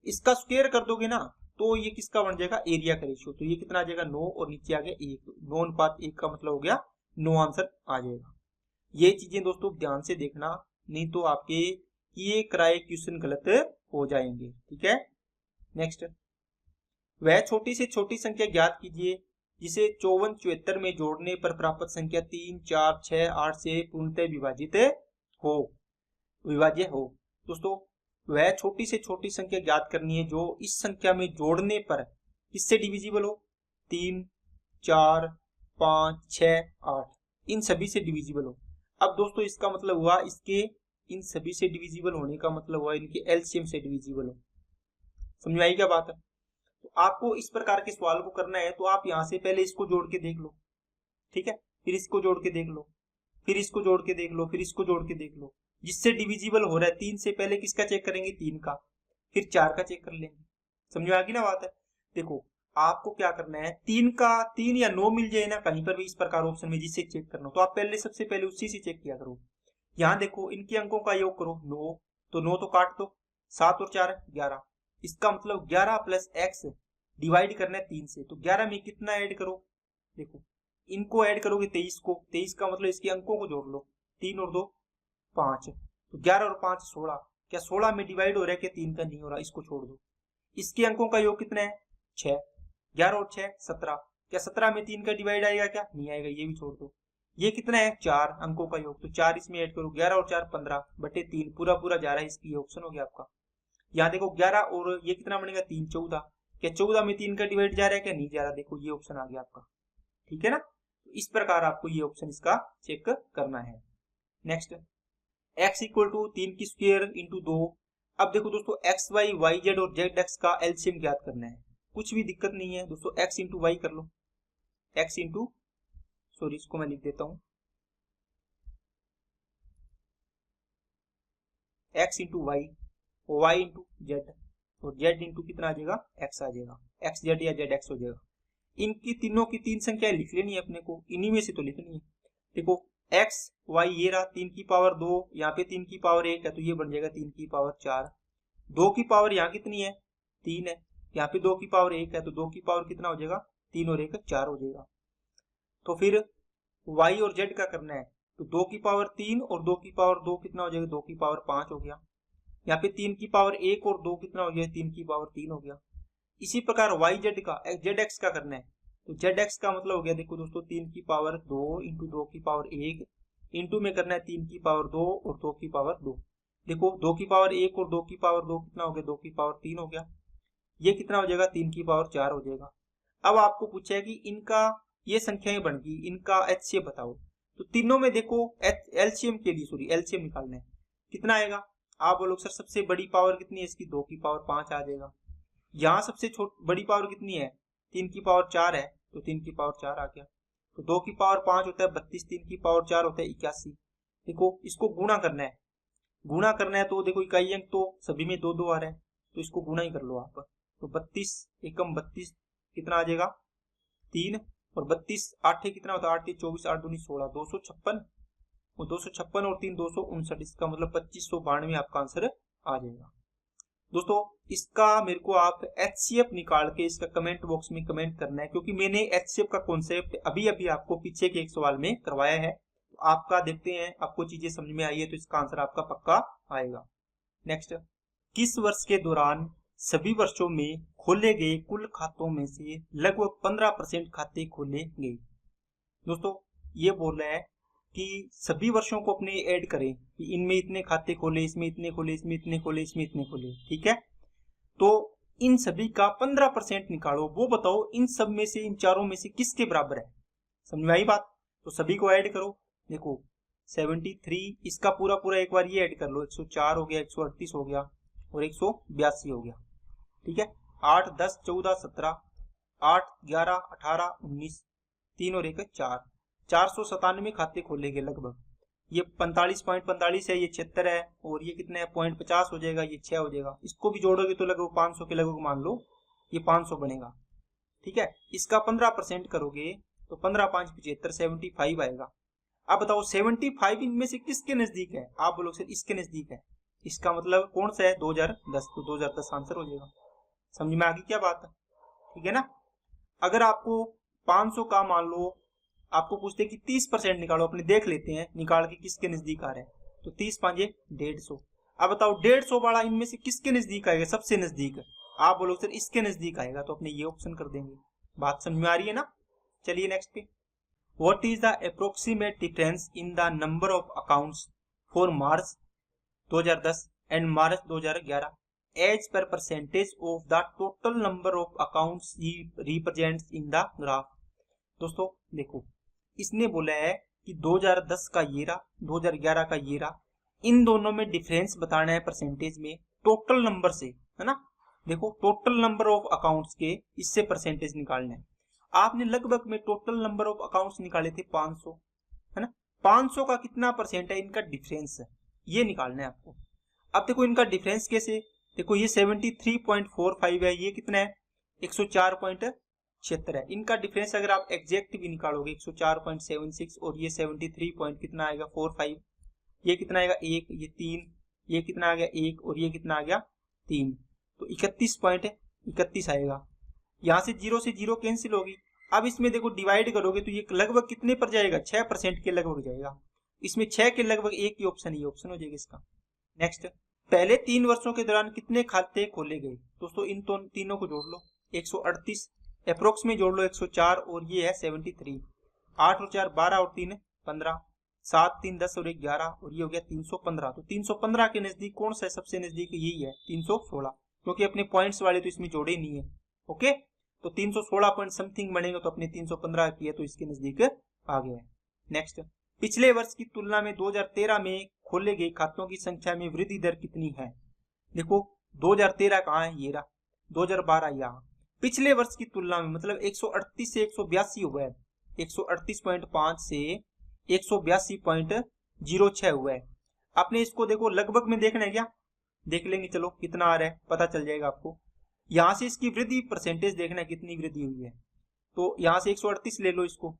Speaker 1: इसका स्क्वायर कर दोगे ना तो ये किसका बन जाएगा, एरिया का रेशियो, तो ये कितना आ जाएगा 9 और नीचे आ गया 1, 9:1 का मतलब हो गया 9 आंसर आ जाएगा। ये चीजें दोस्तों ध्यान से देखना, नहीं तो आपके किए कराए क्वेश्चन गलत हो जाएंगे, ठीक है। नेक्स्ट, वह छोटी से छोटी संख्या ज्ञात कीजिए जिसे 54, 74 में जोड़ने पर प्राप्त संख्या 3, 4, 6, 8 से पूर्णतः विभाज्य हो। दोस्तों वह छोटी से छोटी संख्या ज्ञात करनी है जो इस संख्या में जोड़ने पर किससे डिविजिबल हो, 3, 4, 5, 6, 8, इन सभी से डिविजिबल हो। अब दोस्तों इसका मतलब हुआ इसके इन सभी से डिविजिबल होने का मतलब हुआ इनके एलसीएम से डिविजिबल हो, समझ आई क्या बात है। तो आपको इस प्रकार के सवाल को करना है तो आप यहाँ से पहले इसको जोड़ के देख लो, ठीक है, फिर इसको जोड़ के देख लो, फिर इसको जोड़ के देख लो, फिर इसको जोड़ के देख लो, जिससे डिविजिबल हो रहा है 3 से पहले किसका चेक करेंगे, 3 का, फिर 4 का चेक कर लेंगे, समझ में आ गई ना बात है। देखो आपको क्या करना है, 3 का 3 या 9 मिल जाए ना कहीं पर भी इस प्रकार ऑप्शन में जिससे चेक करना हो, तो आप पहले सबसे पहले उसी से चेक किया करो। यहाँ देखो इनके अंकों का योग करो 9, तो 9 तो काट दो, 7 और 4 11, इसका मतलब 11 + x डिवाइड करना है 3 से, तो 11 में कितना ऐड करो, देखो इनको ऐड करोगे 23 को, 23 का मतलब इसके अंकों को जोड़ लो, 3 और 2 5, तो 11 और 5 16, क्या 16 में डिवाइड हो रहा है, क्या 3 का नहीं हो रहा, इसको छोड़ दो। इसके अंकों का योग कितना है 6, 11 और 6 17, क्या 17 में 3 का डिवाइड आएगा, क्या नहीं आएगा, ये भी छोड़ दो। ये कितना है 4 अंकों का योग, तो 4 इसमें ऐड करो, 11 और 4 15/3, पूरा जा रहा है, इसकी ऑप्शन हो गया आपका। यहाँ देखो 11 और ये कितना बनेगा 3 14, क्या 14 में 3 का डिवाइड जा रहा है, क्या नहीं जा रहा, देखो ये ऑप्शन आ गया आपका, ठीक है ना। तो इस प्रकार आपको ये ऑप्शन इसका चेक करना है। नेक्स्ट, x = 3 की स्क्वायर इंटू 2। अब देखो दोस्तों x y y z और z x का एलसीएम ज्ञात करना है, कुछ भी दिक्कत नहीं है दोस्तों, x इंटू वाई कर लो, x इंटू सॉरी इसको मैं लिख देता हूं, x into y, y into z, और z इंटू कितना आ जाएगा x आ जाएगा, x z या z x हो जाएगा। इनकी तीनों की 3 संख्याएं लिख लेनी है अपने को, इन्हीं में से तो लिखनी है। देखो x y ये रहा 3 की पावर 2, यहाँ पे 3 की पावर 1 है तो ये बन जाएगा 3 की पावर 4, 2 की पावर यहाँ कितनी है 3 है, यहाँ पे 2 की पावर 1 है तो 2 की पावर कितना हो जाएगा 3 और 1 4 हो जाएगा। तो फिर y और z का करना है, तो 2 की पावर 3 और 2 की पावर 2 कितना हो जाएगा, 2 की पावर 5 हो गया। यहाँ पे 3 की पावर 1 और 2 कितना हो गया, 3 की पावर 3 हो गया। इसी प्रकार yz का zx का करना है, तो zx का मतलब हो गया देखो दोस्तों 3 की पावर 2 इंटू 2 की पावर 1 इंटू में करना है 3 की पावर 2 और 2 की पावर 2, देखो 2 की पावर 1 और 2 की पावर 2 कितना हो गया, 2 की पावर 3 हो गया, ये कितना हो जाएगा 3 की पावर 4 हो जाएगा। अब आपको पूछा है कि इनका ये संख्याएं बन गई, इनका एचसीएफ बताओ, तो तीनों में देखो एलसीएम के लिए एलसीएम निकालना है, कितना आएगा? आप बोलोगे सर सबसे बड़ी पावर कितनी है इसकी? 2 की पावर 5 आ जाएगा। यहाँ सबसे बड़ी पावर कितनी है? 3 की पावर 4 है, तो 3 की पावर 4 आ गया। तो 2 की पावर 5 होता है 32, 3 की पावर 4 होता है 81। देखो इसको गुणा करना है, गुणा करना है तो देखो इकाई अंक तो सभी में 2 2 आ रहा है, तो इसको गुणा ही कर लो आप। तो 32 एकम 32 कितना आ जाएगा? 3, और 32 8 कितना होता है? 8 24, 8 दूनी 16, 256, और 256 और 3 259, इसका मतलब 2592 आपका आंसर आ जाएगा। दोस्तों इसका मेरे को आप HCF निकाल के इसका कमेंट बॉक्स में कमेंट करना है, क्योंकि मैंने HCF का कॉन्सेप्ट अभी अभी आपको पीछे के एक सवाल में करवाया है। तो आपका देखते हैं आपको चीजें समझ में आई है तो इसका आंसर आपका पक्का आएगा। नेक्स्ट, किस वर्ष के दौरान सभी वर्षों में खोले गए कुल खातों में से लगभग 15% खाते खोले गए? दोस्तों ये बोल रहा है कि सभी वर्षों को अपने ऐड करें कि इनमें इतने खाते खोले, इसमें इतने खोले, इसमें इतने खोले, इसमें इतने खोले, ठीक है। तो इन सभी का 15% निकालो, वो बताओ इन सब में से, इन चारों में से किसके बराबर है? समझ में आई बात? तो सभी को ऐड करो। देखो 73, इसका पूरा पूरा एक बार ये ऐड कर लो, 104 हो गया, 138 हो गया और 182 हो गया, ठीक है। 8 10 14 17, 8 11 18 19, 3 और 1 4, 497 खाते खोलेंगे लगभग। ये 45.45 है, ये 76 है, और ये कितने है? 50 हो जाएगा, ये 6 हो जाएगा। इसको भी जोड़ोगे तो लगभग 500 के लगभग मान लो, ये 500 बनेगा, ठीक है। इसका 15% करोगे तो 15 5 75, 75 आएगा। अब बताओ 75 इनमें से किसके नजदीक है? आप बोलो सर इसके नजदीक है, इसका मतलब कौन सा है? 2010, तो 2010 आंसर हो जाएगा। समझ में आ गई क्या बात? ठीक है ना। अगर आपको 500 का मान लो आपको पूछते हैं कि 30% निकालो, अपने देख लेते हैं निकाल के किसके नजदीक आ रहा है। तो 30 5 150। अब बताओ 150 वाला इनमें से किसके नजदीक आएगा? सबसे नजदीक। आप बोलो सर इसके नजदीक आएगा, तो अपने ये ऑप्शन कर देंगे। बात समझ में आ रही है ना। चलिए नेक्स्ट पे, what is the approximate difference in the number of accounts for March 2010 and March 2011 as per percentage of the total number of accounts represents in the graph? दोस्तों देखो इसने बोला है कि 2010 का ये रहा, 2011 का ये रहा, इन दोनों में डिफरेंस बताना है परसेंटेज में टोटल नंबर से, है ना। देखो टोटल नंबर ऑफ अकाउंट्स के इससे परसेंटेज निकालना है। आपने लगभग में टोटल नंबर ऑफ अकाउंट्स निकाले थे 500, है ना। 500 का कितना परसेंट है इनका डिफरेंस है, ये निकालना है आपको। अब देखो इनका डिफरेंस कैसे? देखो ये 73.45 है, ये कितना है? 104.76 है। इनका डिफरेंस अगर आप एग्जैक्ट भी निकालोगे 104.76 और ये 73 पॉइंट कितना आएगा 45, ये कितना आएगा 1, ये 3, ये कितना आ गया 1 और ये कितना आ गया 3, तो 31.31 आएगा। यहाँ से 0 से 0 कैंसिल होगी। अब इसमें देखो डिवाइड करोगे तो ये लगभग कितने पर जाएगा? 6% के लगभग जाएगा। इसमें 6 के लगभग एक ही ऑप्शन, ये ऑप्शन हो जाएगा इसका। नेक्स्ट, पहले 3 वर्षों के दौरान कितने खाते खोले गए? दोस्तों इन तीनों को जोड़ लो, 138 अप्रोक्स में जोड़ लो 104 और ये है 73, 8 और 4 12 और 3 15, 7 3 10 और 1 11 और ये हो गया 315। तो 315 के नजदीक कौन सा है? सबसे नजदीक यही है 316, क्योंकि अपने पॉइंट्स वाले तो इसमें जोड़े नहीं है। ओके, तो 316 पॉइंट समथिंग बनेगा, तो अपने 315 की है तो इसके नजदीक आ गया है। नेक्स्ट, पिछले वर्ष की तुलना में 2013 में खोले गए खातों की संख्या में वृद्धि दर कितनी है? देखो 2013 कहाँ है? ये रहा। 2012 यहाँ। पिछले वर्ष की तुलना में मतलब 138 से 182 हुआ है, 138.5 से 182.06 हुआ है। आपने इसको देखो लगभग में देखना है क्या? देख लेंगे, चलो कितना आ रहा है पता चल जाएगा आपको। यहाँ से इसकी वृद्धि परसेंटेज देखना है कितनी वृद्धि हुई है। तो यहाँ से 138 ले लो इसको,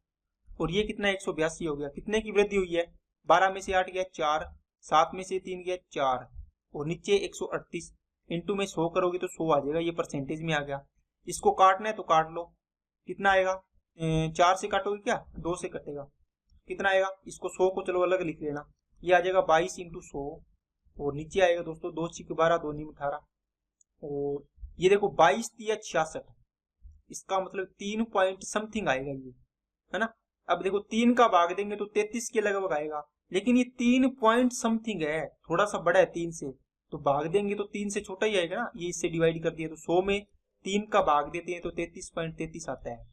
Speaker 1: और ये कितना 182 हो गया। कितने की वृद्धि हुई है? 12 में से 8 गया 4, 7 में से 3 गया 4, और नीचे 138 इंटू में 100 करोगे तो 100 आ जाएगा। ये परसेंटेज में आ गया। इसको काटना है तो काट लो, कितना आएगा? 4 से काटोगे क्या? 2 से कटेगा, कितना आएगा? इसको 100 को चलो अलग लिख लेना, ये आ जाएगा 22 इंटू 100, और नीचे आएगा दोस्तों 2 6 12, 2 9 18, और ये देखो 22 दिया 66, इसका मतलब 3 पॉइंट समथिंग आएगा ये, है ना। अब देखो 3 का भाग देंगे तो 33 के लगभग आएगा, लेकिन ये 3 पॉइंट समथिंग है, थोड़ा सा बड़ा है 3 से, तो भाग देंगे तो 3 से छोटा ही आएगा ना। ये इससे डिवाइड कर दिया तो 100 में 3 का भाग देते हैं तो 33.33 आता है।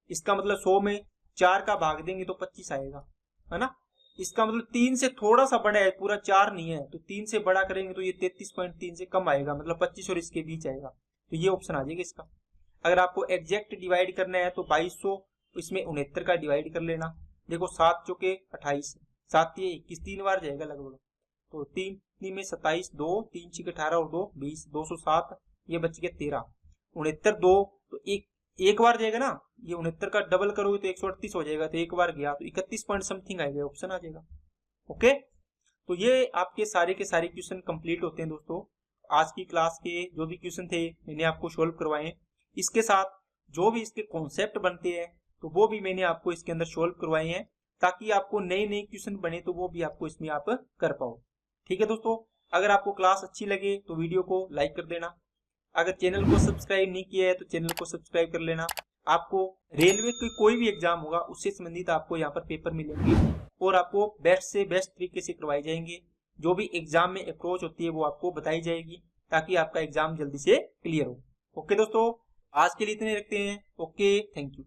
Speaker 1: इसका मतलब 100 में 4 का भाग देंगे तो 25 आएगा, है ना। इसका मतलब 3 से थोड़ा सा बड़ा है, पूरा 4 नहीं है, तो 3 से बड़ा करेंगे तो ये 33.3 से कम आएगा, मतलब 25 और इसके बीच आएगा, तो ये ऑप्शन आ जाएगा इसका। अगर आपको एग्जैक्ट डिवाइड करना है तो 2200 इसमें 69 का डिवाइड कर लेना। देखो 7 चौके 28, 7 ये 21, 3 बार जाएगा लगभग, तो 3 में 27, 2 3 6 18 और 2 20, 207, ये बच गया 13, 69 2, तो एक बार जाएगा ना, ये 69 का डबल करोगे तो 138 हो जाएगा, तो एक बार गया तो 31 पॉइंट समथिंग आएगा, ऑप्शन आ जाएगा। ओके, तो ये आपके सारे के सारे क्वेश्चन कंप्लीट होते हैं दोस्तों। आज की क्लास के जो भी क्वेश्चन थे मैंने आपको सोल्व करवाए हैं, इसके साथ जो भी इसके कॉन्सेप्ट बनते हैं तो वो भी मैंने आपको इसके अंदर सोल्व करवाए हैं, ताकि आपको नए नए क्वेश्चन बने तो वो भी आपको इसमें आप कर पाओ। ठीक है दोस्तों, अगर आपको क्लास अच्छी लगे तो वीडियो को लाइक कर देना। अगर चैनल को सब्सक्राइब नहीं किया है तो चैनल को सब्सक्राइब कर लेना। आपको रेलवे की कोई भी एग्जाम होगा उससे संबंधित आपको यहाँ पर पेपर मिलेंगे और आपको बेस्ट से बेस्ट तरीके से करवाए जाएंगे। जो भी एग्जाम में अप्रोच होती है वो आपको बताई जाएगी, ताकि आपका एग्जाम जल्दी से क्लियर हो। ओके दोस्तों, आज के लिए इतने रखते हैं। Okay, thank you.